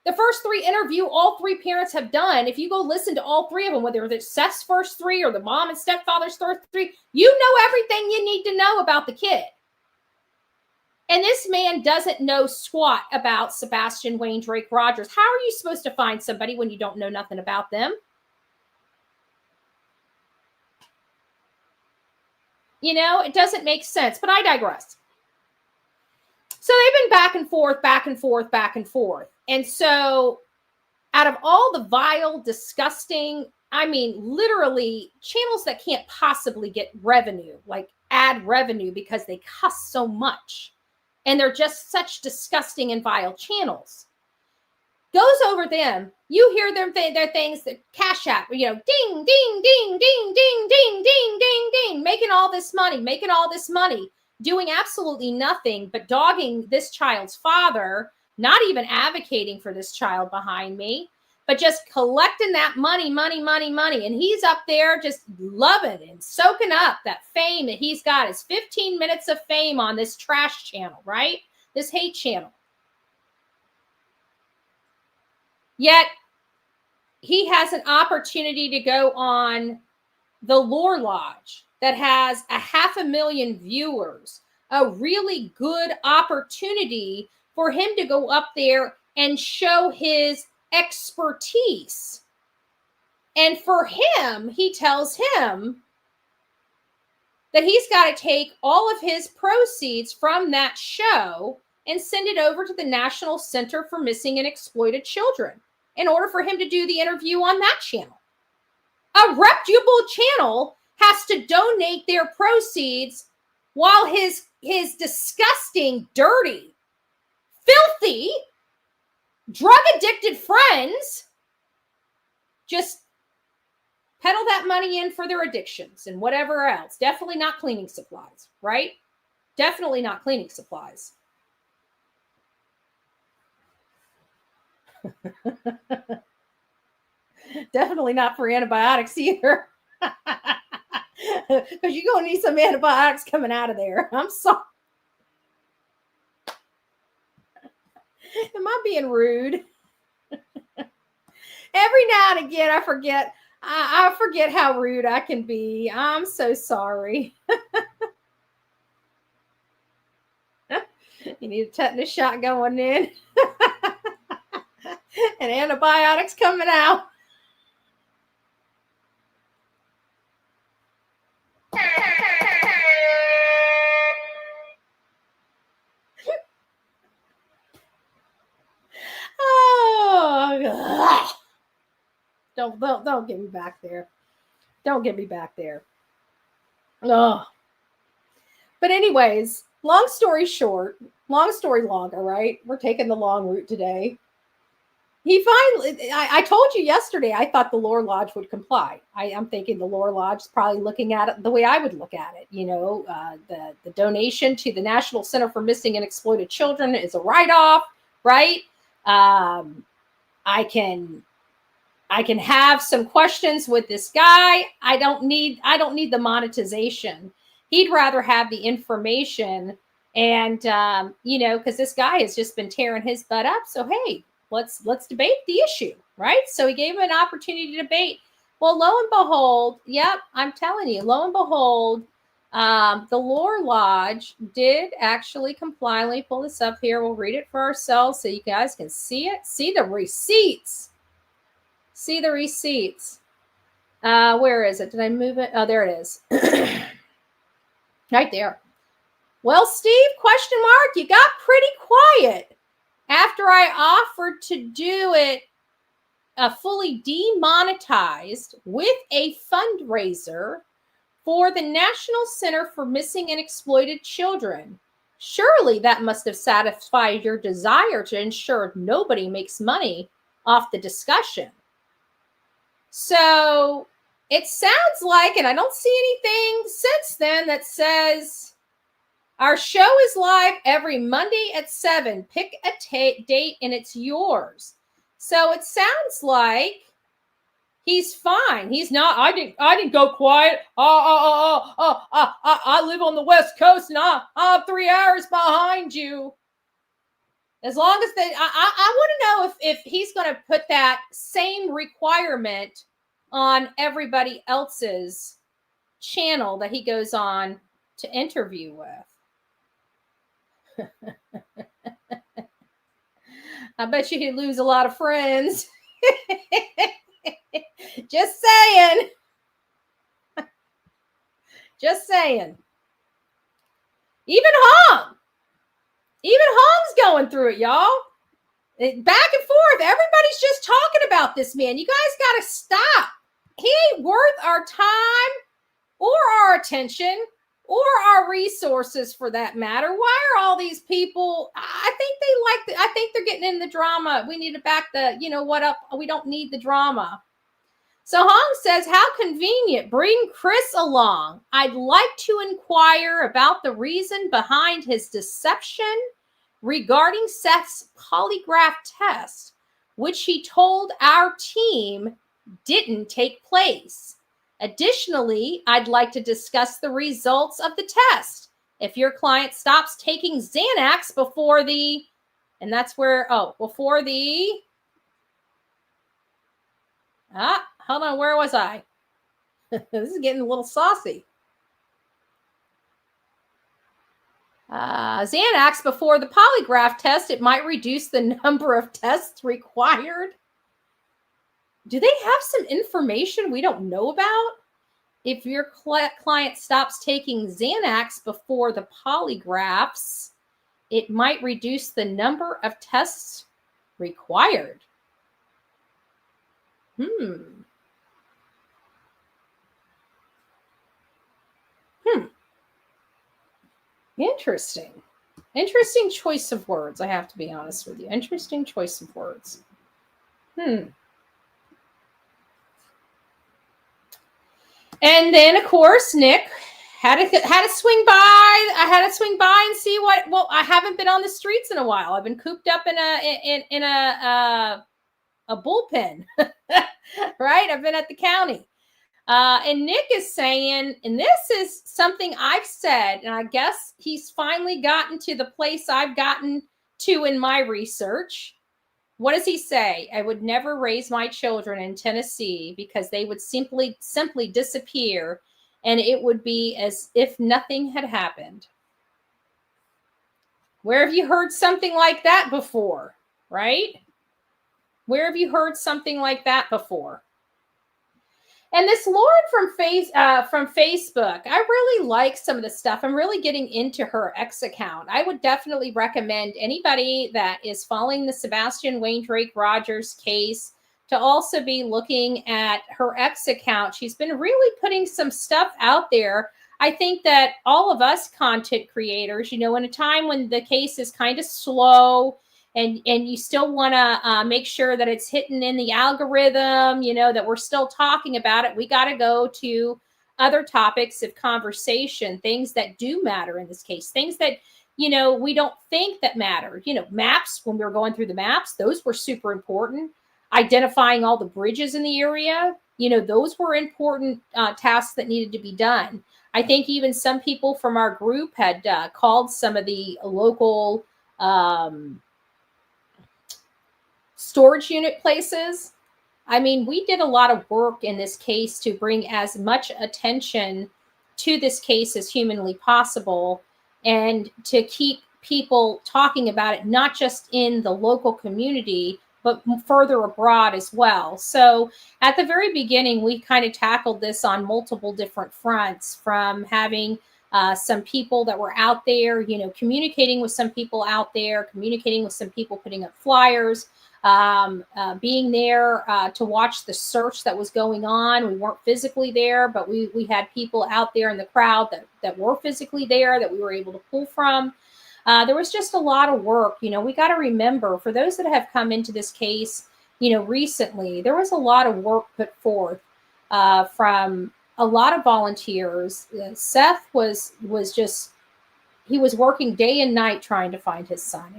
The first 3 interview all 3 parents have done, if you go listen to all 3 of them, whether it's Seth's first 3 or the mom and stepfather's first 3, you know everything you need to know about the kid. And this man doesn't know squat about Sebastian Wayne Drake Rogers. How are you supposed to find somebody when you don't know nothing about them? You know, it doesn't make sense, but I digress. So they've been back and forth, back and forth, back and forth. And so out of all the vile, disgusting, I mean, literally channels that can't possibly get revenue, like ad revenue because they cuss so much. And they're just such disgusting and vile channels. Goes over them. You hear them their things that Cash App, you know, ding, ding, ding, ding, ding, ding, ding, ding, ding, making all this money, doing absolutely nothing but dogging this child's father, not even advocating for this child behind me, but just collecting that money. And he's up there just loving and soaking up that fame that he's got, his 15 minutes of fame on this trash channel, right? This hate channel. Yet he has an opportunity to go on the Lore Lodge that has 500,000 viewers, a really good opportunity for him to go up there and show his expertise. And for him, he tells him that he's got to take all of his proceeds from that show and send it over to the National Center for Missing and Exploited Children in order for him to do the interview on that channel. A reputable channel has to donate their proceeds while his disgusting, dirty, filthy, drug-addicted friends just peddle that money in for their addictions and whatever else. Definitely not cleaning supplies, right? Definitely not cleaning supplies. Definitely not for antibiotics either. Because you're going to need some antibiotics coming out of there. I'm sorry. Am I being rude? Every now and again, I forget how rude I can be. I'm so sorry. You need a tetanus shot going in. And antibiotics coming out. Oh, don't get me back there. Don't get me back there. Oh. But anyways, long story short, long story longer, right? We're taking the long route today. He finally, I told you yesterday, I thought the Lore Lodge would comply. I'm thinking the Lore Lodge is probably looking at it the way I would look at it. You know, the donation to the National Center for Missing and Exploited Children is a write-off, right? I can have some questions with this guy. I don't need the monetization. He'd rather have the information and, you know, because this guy has just been tearing his butt up. So, hey, let's debate the issue, right? So he gave him an opportunity to debate. Well, lo and behold, yep, I'm telling you, lo and behold, the Lore Lodge did actually comply. Let me pull this up here. We'll read it for ourselves so you guys can see it. See the receipts. See the receipts. Where is it? Did I move it? Oh, there it is. Right there. Well, Steve, question mark, you got pretty quiet after I offered to do it fully demonetized with a fundraiser for the National Center for Missing and Exploited Children. Surely that must have satisfied your desire to ensure nobody makes money off the discussion. So it sounds like, and I don't see anything since then that says our show is live every Monday at 7. Pick a date and it's yours. So it sounds like He's fine. He's not. I didn't go quiet. I live on the West Coast and I'm 3 hours behind you. As long as I want to know if he's going to put that same requirement on everybody else's channel that he goes on to interview with. I bet you he'd lose a lot of friends. Just saying. Just saying. Even Hong's going through it, y'all. Back and forth. Everybody's just talking about this man. You guys got to stop. He ain't worth our time or our attention or our resources for that matter. Why are all these people? I think they're getting in the drama. We need to back the, what up. We don't need the drama. So Hong says, how convenient. Bring Chris along. I'd like to inquire about the reason behind his deception regarding Seth's polygraph test, which he told our team didn't take place. Additionally, I'd like to discuss the results of the test. If your client stops taking Xanax before the, and that's where, before the, hold on, where was I? This is getting a little saucy. Xanax before the polygraph test, it might reduce the number of tests required. Do they have some information we don't know about? If your client stops taking Xanax before the polygraphs, it might reduce the number of tests required. Interesting. Interesting choice of words, I have to be honest with you. Interesting choice of words. And then, of course, Nick had to swing by. I had to swing by and see what. Well, I haven't been on the streets in a while. I've been cooped up in a bullpen, right? I've been at the county. And Nick is saying, and this is something I've said, and I guess he's finally gotten to the place I've gotten to in my research. What does he say? I would never raise my children in Tennessee because they would simply disappear, and it would be as if nothing had happened. Where have you heard something like that before, right? Where have you heard something like that before? And this Lauren from Facebook, I really like some of the stuff. I'm really getting into her X account. I would definitely recommend anybody that is following the Sebastian Rogers case to also be looking at her X account. She's been really putting some stuff out there. I think that all of us content creators, in a time when the case is kind of slow, and you still want to make sure that it's hitting in the algorithm, that we're still talking about it. We got to go to other topics of conversation, things that do matter in this case, things that, we don't think that matter. Maps, when we were going through the maps, those were super important. Identifying all the bridges in the area, those were important tasks that needed to be done. I think even some people from our group had called some of the local storage unit places. I mean, we did a lot of work in this case to bring as much attention to this case as humanly possible and to keep people talking about it, not just in the local community, but further abroad as well. So at the very beginning, we kind of tackled this on multiple different fronts, from having some people that were out there, communicating with some people out there, communicating with some people putting up flyers, being there to watch the search that was going on. We weren't physically there, but we had people out there in the crowd that were physically there that we were able to pull from. There was just a lot of work. We got to remember, for those that have come into this case, recently, there was a lot of work put forth from a lot of volunteers. Seth was he was working day and night trying to find his son.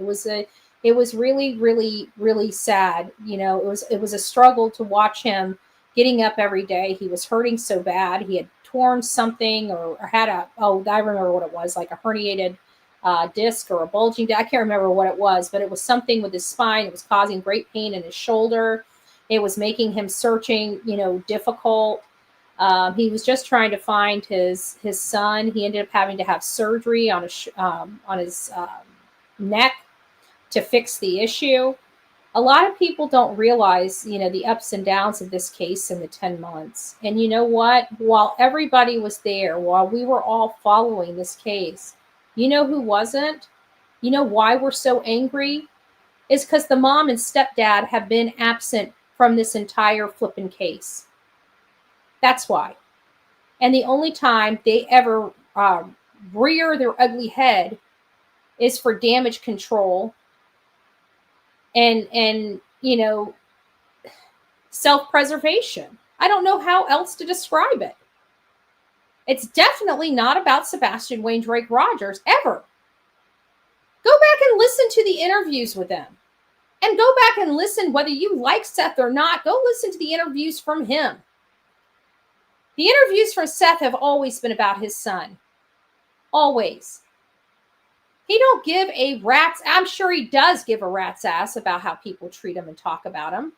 It was really, really, really sad. It was a struggle to watch him getting up every day. He was hurting so bad. He had torn something or had I remember what it was, like a herniated disc or a bulging disc. I can't remember what it was, but it was something with his spine. It was causing great pain in his shoulder. It was making him searching, difficult. He was just trying to find his son. He ended up having to have surgery on his neck to fix the issue. A lot of people don't realize, the ups and downs of this case in the 10 months. And you know what? While everybody was there, while we were all following this case, you know who wasn't? You know why we're so angry? Is because the mom and stepdad have been absent from this entire flipping case. That's why. And the only time they ever rear their ugly head is for damage control and self-preservation. I don't know how else to describe it. It's definitely not about Sebastian Wayne Drake Rogers, ever. Go back and listen to the interviews with them. And go back and listen, whether you like Seth or not, go listen to the interviews from him. The interviews from Seth have always been about his son. Always. He don't give a rat's, I'm sure he does give a rat's ass about how people treat him and talk about him.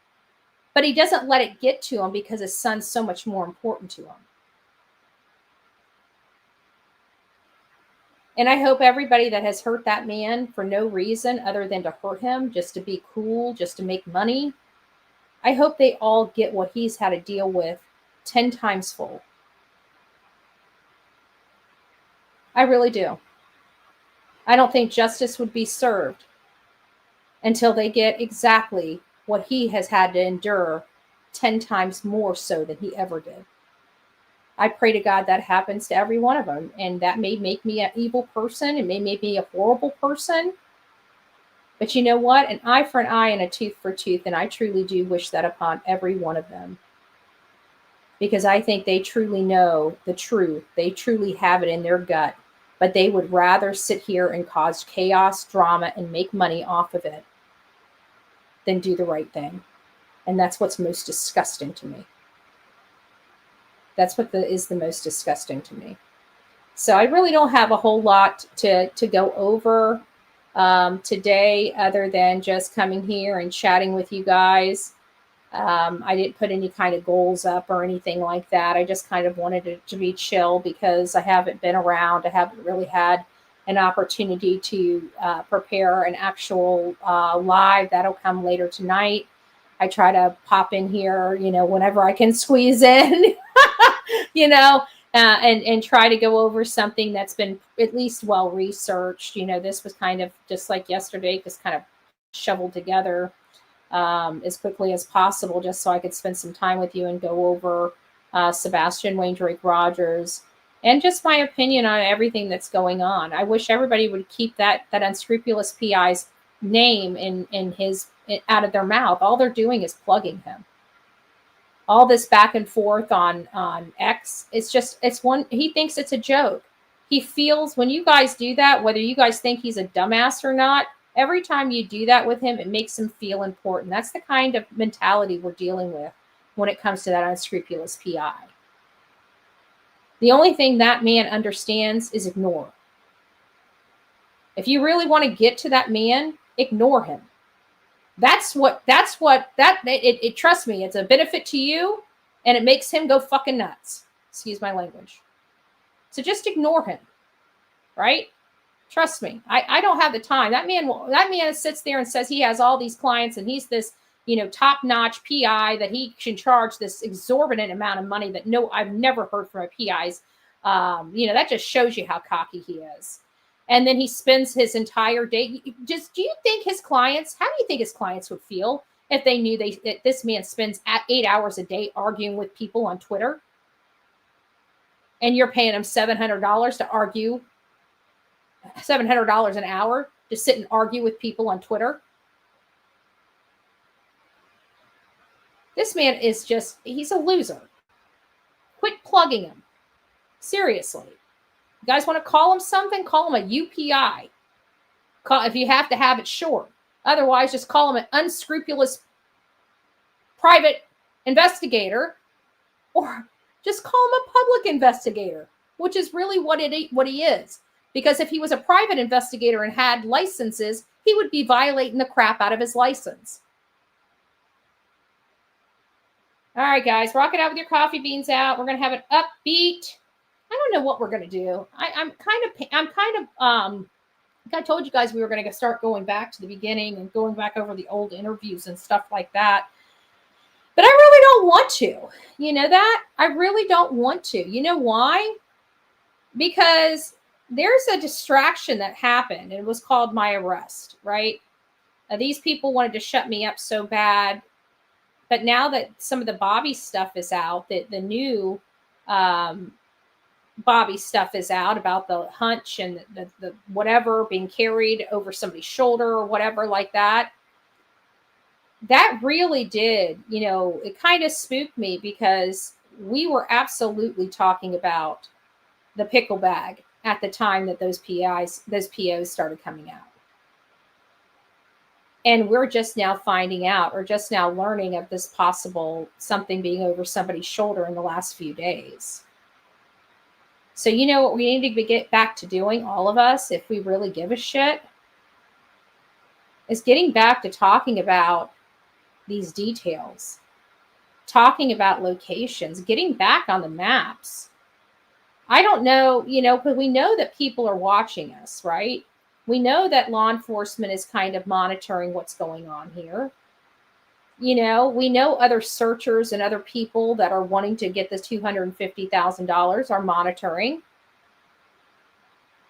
But he doesn't let it get to him because his son's so much more important to him. And I hope everybody that has hurt that man for no reason other than to hurt him, just to be cool, just to make money, I hope they all get what he's had to deal with 10 times full. I really do. I don't think justice would be served until they get exactly what he has had to endure 10 times more so than he ever did. I pray to God that happens to every one of them. And that may make me an evil person. It may make me a horrible person. But you know what? An eye for an eye and a tooth for tooth. And I truly do wish that upon every one of them. Because I think they truly know the truth. They truly have it in their gut. But they would rather sit here and cause chaos, drama, and make money off of it than do the right thing. And that's what's most disgusting to me. That's what is the most disgusting to me. So I really don't have a whole lot to go over today other than just coming here and chatting with you guys. I didn't put any kind of goals up or anything like that. I just kind of wanted it to be chill because I haven't been around. I haven't really had an opportunity to prepare an actual live. That'll come later tonight. I try to pop in here, whenever I can squeeze in, and try to go over something that's been at least well researched. This was kind of just like yesterday, just kind of shoveled together as quickly as possible, just so I could spend some time with you and go over Sebastian Wayne Drake Rogers and just my opinion on everything that's going on. I wish everybody would keep that unscrupulous PI's name in his out of their mouth. All they're doing is plugging him. All this back and forth on X, he thinks it's a joke. He feels when you guys do that, whether you guys think he's a dumbass or not, every time you do that with him, it makes him feel important. That's the kind of mentality we're dealing with when it comes to that unscrupulous PI. The only thing that man understands is ignore. If you really want to get to that man, ignore him. Trust me, it's a benefit to you and it makes him go fucking nuts. Excuse my language. So just ignore him, right? Trust me. I don't have the time. That man sits there and says he has all these clients and he's this, top-notch PI that he can charge this exorbitant amount of money that I've never heard from a PI's. That just shows you how cocky he is. And then he spends his entire day. Do you think his clients, how do you think his clients would feel if they knew that this man spends 8 hours a day arguing with people on Twitter? And you're paying him $700 to argue, $700 an hour to sit and argue with people on Twitter? This man is he's a loser. Quit plugging him. Seriously. You guys want to call him something? Call him a UPI. If you have to have it short. Otherwise, just call him an unscrupulous private investigator or just call him a public investigator, which is really what he is. Because if he was a private investigator and had licenses, he would be violating the crap out of his license. All right, guys, rock it out with your coffee beans out. We're going to have an upbeat. I don't know what we're going to do. I'm kind of I told you guys we were going to start going back to the beginning and going back over the old interviews and stuff like that. But I really don't want to. You know that? I really don't want to. You know why? Because there's a distraction that happened. It was called my arrest, right? These people wanted to shut me up so bad. But now that some of the Bobby stuff is out, the new Bobby stuff is out about the hunch and the whatever being carried over somebody's shoulder or whatever like that. That really did, it kind of spooked me because we were absolutely talking about the pickle bag at the time that those POs started coming out. And we're just now finding out or just now learning of this possible something being over somebody's shoulder in the last few days. So you know what we need to get back to doing, all of us, if we really give a shit, is getting back to talking about these details, talking about locations, getting back on the maps. I don't know, because we know that people are watching us, right? We know that law enforcement is kind of monitoring what's going on here. We know other searchers and other people that are wanting to get this $250,000 are monitoring.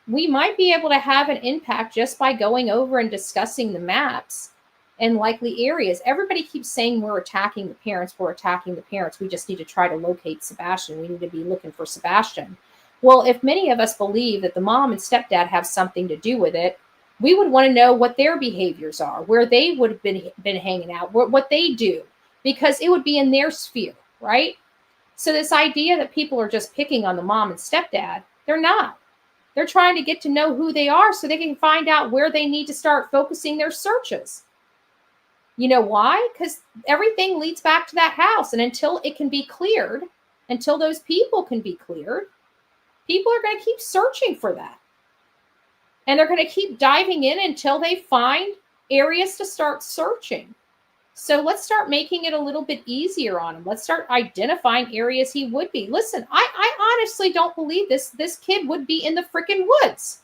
We might be able to have an impact just by going over and discussing the maps and likely areas. Everybody keeps saying we're attacking the parents. We just need to try to locate Sebastian. We need to be looking for Sebastian. Well, if many of us believe that the mom and stepdad have something to do with it, we would want to know what their behaviors are, where they would have been hanging out, what they do, because it would be in their sphere, right? So this idea that people are just picking on the mom and stepdad, they're not. They're trying to get to know who they are so they can find out where they need to start focusing their searches. You know why? Because everything leads back to that house. And until it can be cleared, until those people can be cleared, people are going to keep searching for that. And they're going to keep diving in until they find areas to start searching. So let's start making it a little bit easier on him. Let's start identifying areas he would be. Listen, I honestly don't believe this kid would be in the freaking woods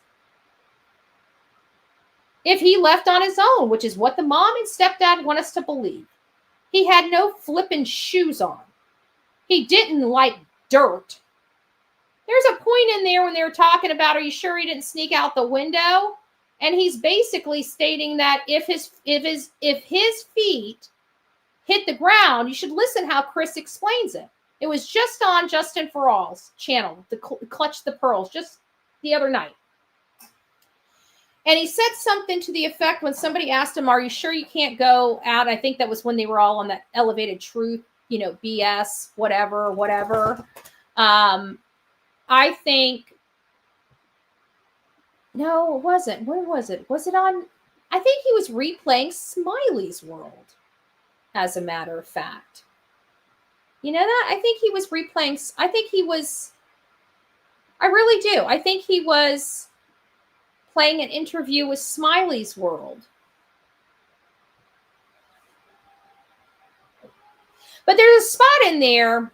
if he left on his own, which is what the mom and stepdad want us to believe. He had no flipping shoes on. He didn't like dirt. There's a point in there when they were talking about, are you sure he didn't sneak out the window? And he's basically stating that if his feet hit the ground, you should listen how Chris explains it. It was just on Justin For All's channel, the Clutch the Pearls, just the other night. And he said something to the effect when somebody asked him, are you sure you can't go out? I think that was when they were all on that elevated truth, BS, whatever. I think, no, it wasn't. When was it? Was it on? I think he was replaying Smiley's World, as a matter of fact. You know that? I think he was replaying, I really do. I think he was playing an interview with Smiley's World. But there's a spot in there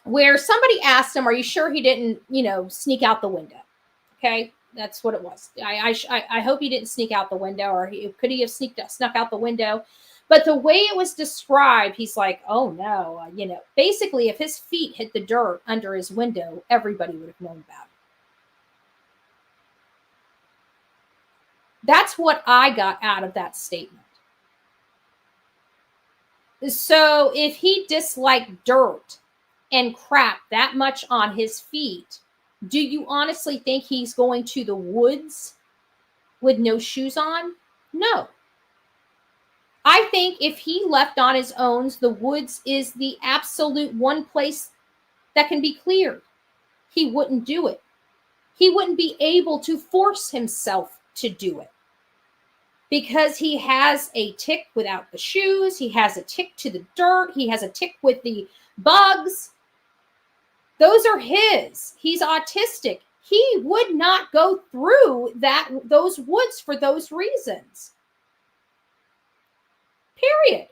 where somebody asked him, are you sure he didn't, sneak out the window? Okay, that's what it was. I hope he didn't sneak out the window, or could he have snuck out the window? But the way it was described, he's like, oh no, basically if his feet hit the dirt under his window, everybody would have known about it. That's what I got out of that statement. So if he disliked dirt and crap that much on his feet, do you honestly think he's going to the woods with no shoes on? No. I think if he left on his own, the woods is the absolute one place that can be cleared. He wouldn't do it. He wouldn't be able to force himself to do it because he has a tick without the shoes. He has a tick to the dirt. He has a tick with the bugs. Those are his. He's autistic. He would not go through those woods for those reasons. Period.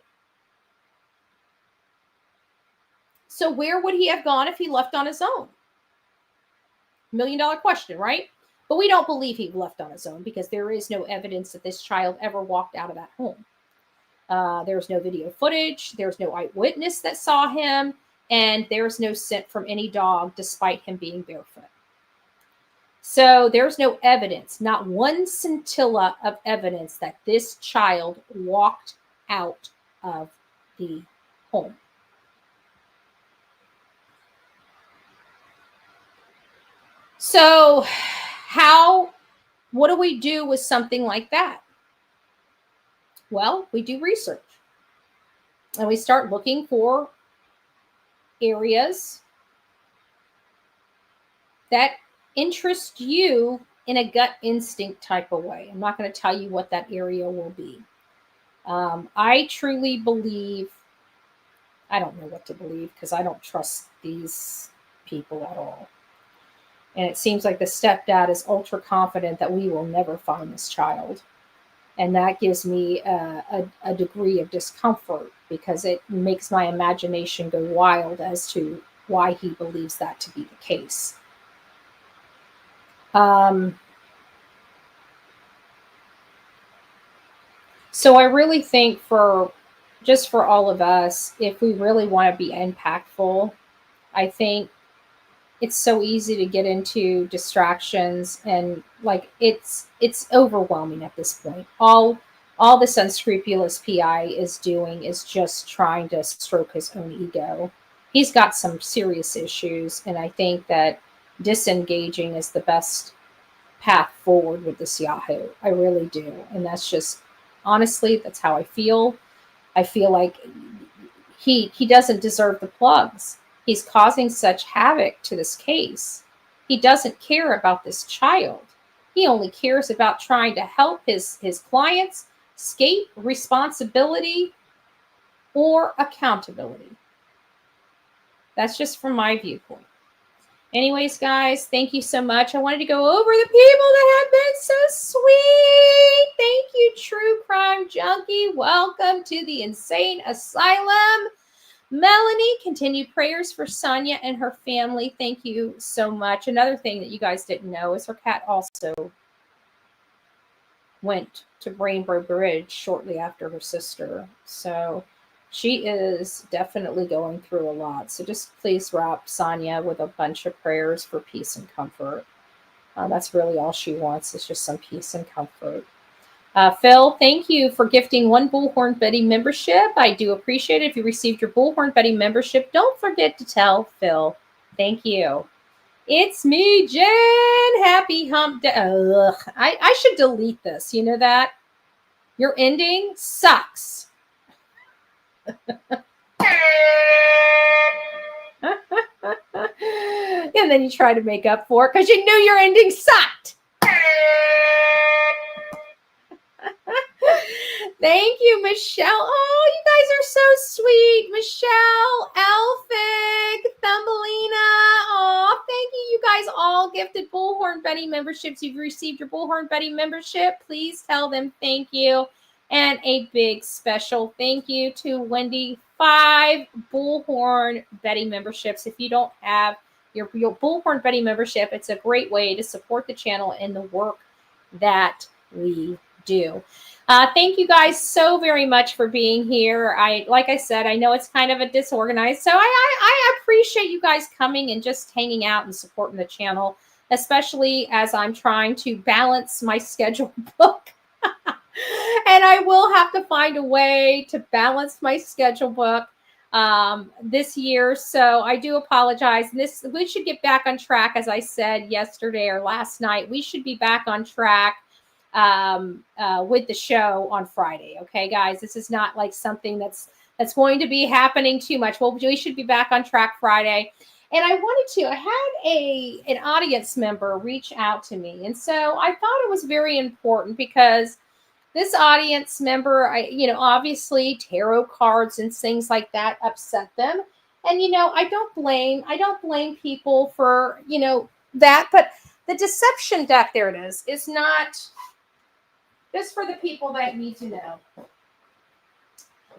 So where would he have gone if he left on his own? $1 million question, right? But we don't believe he left on his own because there is no evidence that this child ever walked out of that home. There's no video footage. There's no eyewitness that saw him. And there's no scent from any dog despite him being barefoot. So there's no evidence, not one scintilla of evidence that this child walked out of the home. So what do we do with something like that? Well, we do research and we start looking for areas that interest you in a gut instinct type of way. I'm not going to tell you what that area will be. I truly believe, I don't know what to believe because I don't trust these people at all. And it seems like the stepdad is ultra confident that we will never find this child. And that gives me a degree of discomfort because it makes my imagination go wild as to why he believes that to be the case. So I really think for all of us, if we really want to be impactful, I think it's so easy to get into distractions and like it's overwhelming at this point. All this unscrupulous PI is doing is just trying to stroke his own ego. He's got some serious issues, and I think that disengaging is the best path forward with this Yahoo. I really do. And that's just, honestly, that's how I feel. I feel like he doesn't deserve the plugs. He's causing such havoc to this case. He doesn't care about this child. He only cares about trying to help his clients escape responsibility or accountability. That's just from my viewpoint. Anyways, guys, thank you so much. I wanted to go over the people that have been so sweet. Thank you, True Crime Junkie. Welcome to the Insane Asylum. Melanie, continued prayers for Sonia and her family. Thank you so much. Another thing that you guys didn't know is her cat also went to Rainbow Bridge shortly after her sister. So she is definitely going through a lot. So just please wrap Sonia with a bunch of prayers for peace and comfort. That's really all she wants, is just some peace and comfort. Phil, thank you for gifting 1 Bullhorn Betty membership. I do appreciate it. If you received your Bullhorn Betty membership, don't forget to tell Phil. Thank you. It's me, Jen. Happy hump day. Ugh, I should delete this. You know that? Your ending sucks. And then you try to make up for it because you knew your ending sucked. Thank you, Michelle. Oh, you guys are so sweet. Michelle, Elphick, Thumbelina. Oh, thank you. You guys all gifted Bullhorn Betty memberships. You've received your Bullhorn Betty membership. Please tell them thank you. And a big special thank you to Wendy. 5 Bullhorn Betty memberships. If you don't have your Bullhorn Betty membership, it's a great way to support the channel and the work that we do. Thank you guys so very much for being here. Like I said, I know it's kind of a disorganized, so I appreciate you guys coming and just hanging out and supporting the channel, especially as I'm trying to balance my schedule book. And I will have to find a way to balance my schedule book this year. So I do apologize. We should get back on track, as I said yesterday or last night. We should be back on track with the show on Friday. Okay, guys, this is not like something that's going to be happening too much. Well, we should be back on track Friday. And I had an audience member reach out to me. And so I thought it was very important because this audience member, obviously tarot cards and things like that upset them. And, I don't blame people for, that, but the deception deck, there it is not just for the people that need to know.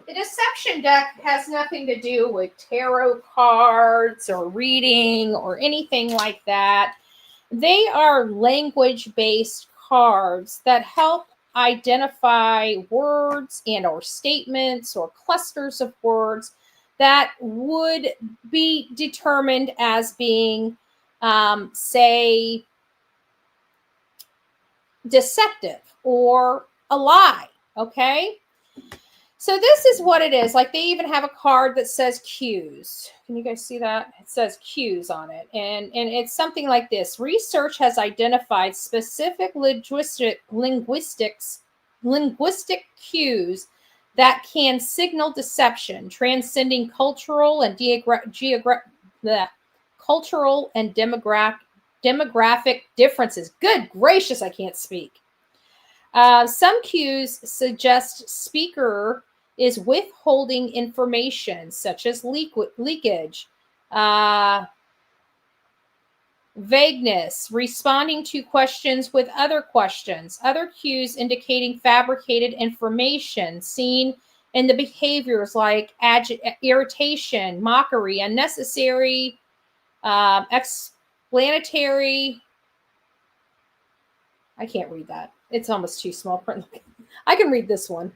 The deception deck has nothing to do with tarot cards or reading or anything like that. They are language-based cards that help identify words and or statements or clusters of words that would be determined as being, say, deceptive or a lie, okay? So this is what it is. Like, they even have a card that says cues. Can you guys see that? It says cues on it. And it's something like this. Research has identified specific linguistic cues that can signal deception, transcending cultural and cultural and demographic differences. Good gracious, I can't speak. Some cues suggest speaker is withholding information, such as leakage, vagueness, responding to questions with other questions. Other cues indicating fabricated information seen in the behaviors like irritation, mockery, unnecessary, explanatory. I can't read that. It's almost too small print. I can read this one.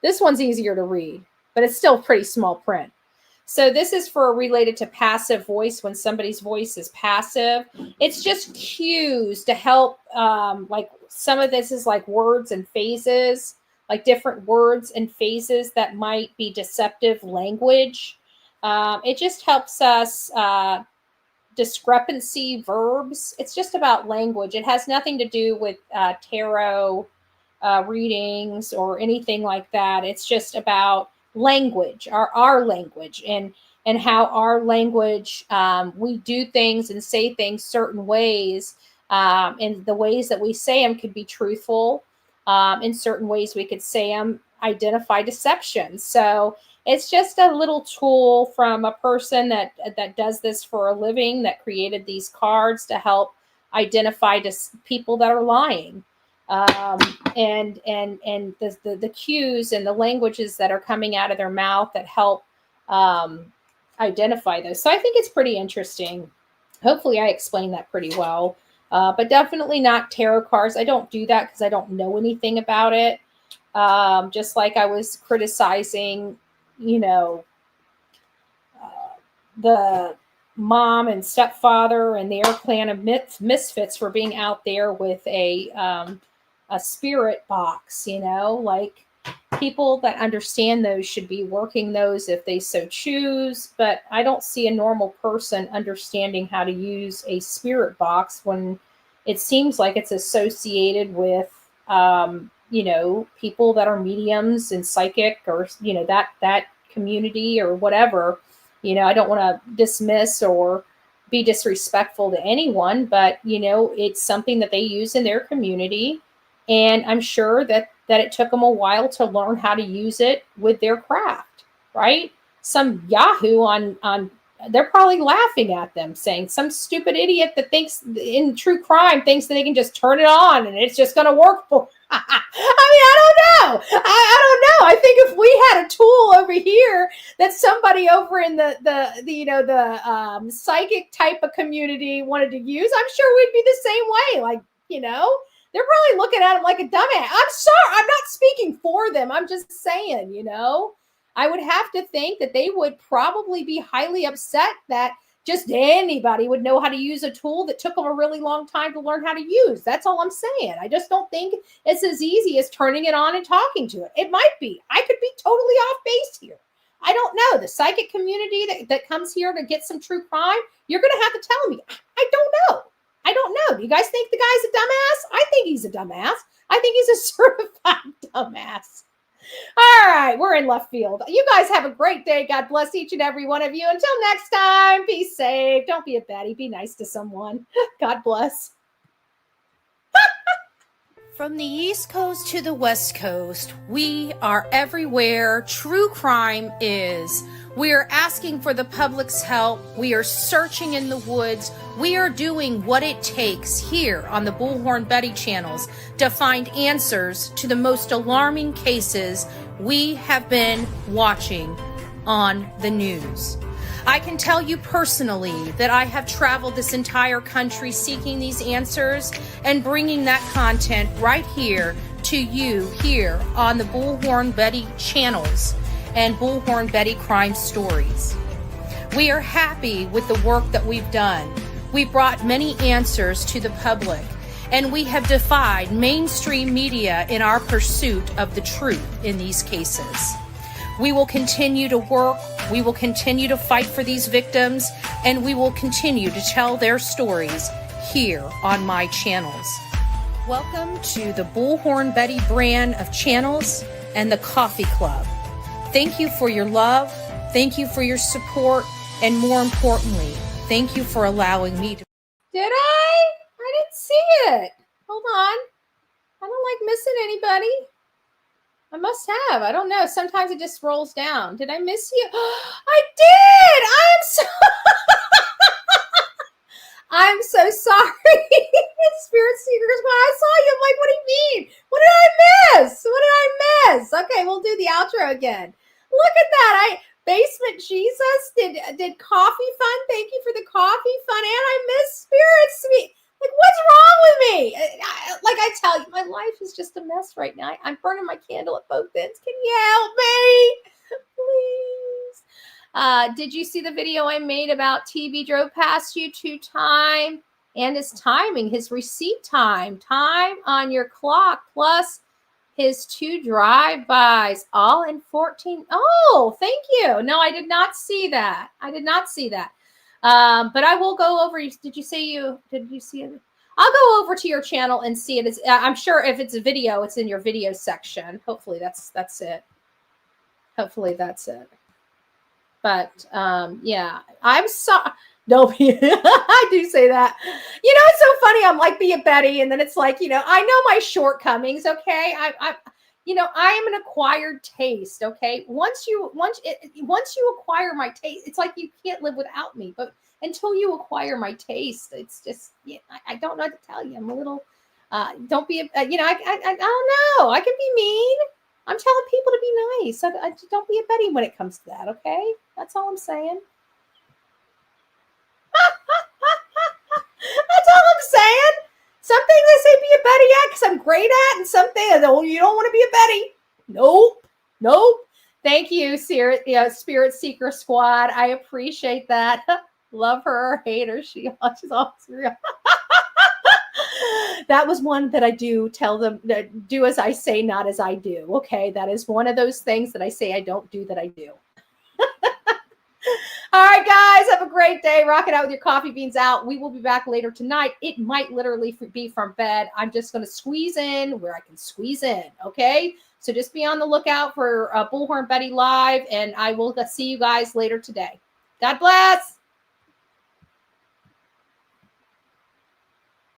This one's easier to read, but it's still pretty small print. So this is for related to passive voice, when somebody's voice is passive. It's just cues to help, like some of this is like words and phases, like different words and phases that might be deceptive language. It just helps us discrepancy verbs. It's just about language. It has nothing to do with tarot readings or anything like that. It's just about language, our language, and how our language, we do things and say things certain ways, and the ways that we say them could be truthful. In certain ways we could say them identify deception. So it's just a little tool from a person that does this for a living, that created these cards to help identify people that are lying. And the cues and the languages that are coming out of their mouth that help identify those. So I think it's pretty interesting. Hopefully I explained that pretty well. But definitely not tarot cards. I don't do that because I don't know anything about it. Just like I was criticizing, the mom and stepfather and their clan of misfits for being out there with a spirit box, like people that understand those should be working those if they so choose. But I don't see a normal person understanding how to use a spirit box when it seems like it's associated with, people that are mediums and psychic, or, that community or whatever. I don't want to dismiss or be disrespectful to anyone, but, it's something that they use in their community. And I'm sure that it took them a while to learn how to use it with their craft, right? Some Yahoo on they're probably laughing at them, saying some stupid idiot that thinks in true crime thinks that they can just turn it on and it's just going to work for. I don't know. I don't know. I think if we had a tool over here that somebody over in the psychic type of community wanted to use, I'm sure we'd be the same way. Like, they're probably looking at him like a dumbass. I'm sorry. I'm not speaking for them. I'm just saying, I would have to think that they would probably be highly upset that just anybody would know how to use a tool that took them a really long time to learn how to use. That's all I'm saying. I just don't think it's as easy as turning it on and talking to it. It might be. I could be totally off base here. I don't know. The psychic community that comes here to get some true crime, you're going to have to tell me. I don't know. I don't know. Do you guys think the guy's a dumbass? I think he's a dumbass. I think he's a certified dumbass. All right, we're in left field. You guys have a great day. God bless each and every one of you. Until next time, be safe. Don't be a baddie. Be nice to someone. God bless. From the East Coast to the West Coast, we are everywhere true crime is. We are asking for the public's help. We are searching in the woods. We are doing what it takes here on the Bullhorn Betty channels to find answers to the most alarming cases we have been watching on the news. I can tell you personally that I have traveled this entire country seeking these answers and bringing that content right here to you here on the Bullhorn Betty channels and Bullhorn Betty Crime Stories. We are happy with the work that we've done. We brought many answers to the public, and we have defied mainstream media in our pursuit of the truth in these cases. We will continue to work, we will continue to fight for these victims, and we will continue to tell their stories here on my channels. Welcome to the Bullhorn Betty brand of channels and the Coffee Club. Thank you for your love, thank you for your support, and more importantly, thank you for allowing me to... Did I? I didn't see it. Hold on. I don't like missing anybody. I must have. I don't know. Sometimes it just rolls down. Did I miss you? I did. I'm so sorry. Spirit Seekers, when I saw you, I'm like, what do you mean? What did I miss? What did I miss? Okay, we'll do the outro again. Look at that. Basement Jesus did coffee fun. Thank you for the coffee fun. And I miss Spirit Sweet. Like, what's wrong with me? Like I tell you, my life is just a mess right now. I'm burning my candle at both ends. Can you help me? Please. Did you see the video I made about TB drove past you 2 times? And his timing, his receipt time on your clock, plus his 2 drive-bys, all in 14. Oh, thank you. No, I did not see that. But I will go over. Did you see it? I'll go over to your channel and see it. I'm sure if it's a video, it's in your video section. Hopefully that's it. But yeah, I'm sorry. Don't be. I do say that. You know, it's so funny. I'm like, be a Betty, and then it's like, you know, I know my shortcomings. Okay, I am an acquired taste. Okay, once you acquire my taste, it's like you can't live without me. But until you acquire my taste, it's just, yeah, I don't know what to tell you. I'm a little. Don't be. I don't know. I can be mean. I'm telling people to be nice. I don't be a Betty when it comes to that. Okay, that's all I'm saying. That's all I'm saying. Some things I say be a Betty at because I'm great at, and some things, oh, you don't want to be a Betty. Nope. Thank you, Spirit Seeker Squad. I appreciate that. Love her or hate her. She's always real. That was one that I do tell them, do as I say, not as I do. Okay, that is one of those things that I say I don't do that I do. All right, guys, have a great day. Rock it out with your coffee beans out. We will be back later tonight. It might literally be from bed. I'm just going to squeeze in where I can squeeze in, okay? So just be on the lookout for Bullhorn Betty Live, and I will see you guys later today. God bless.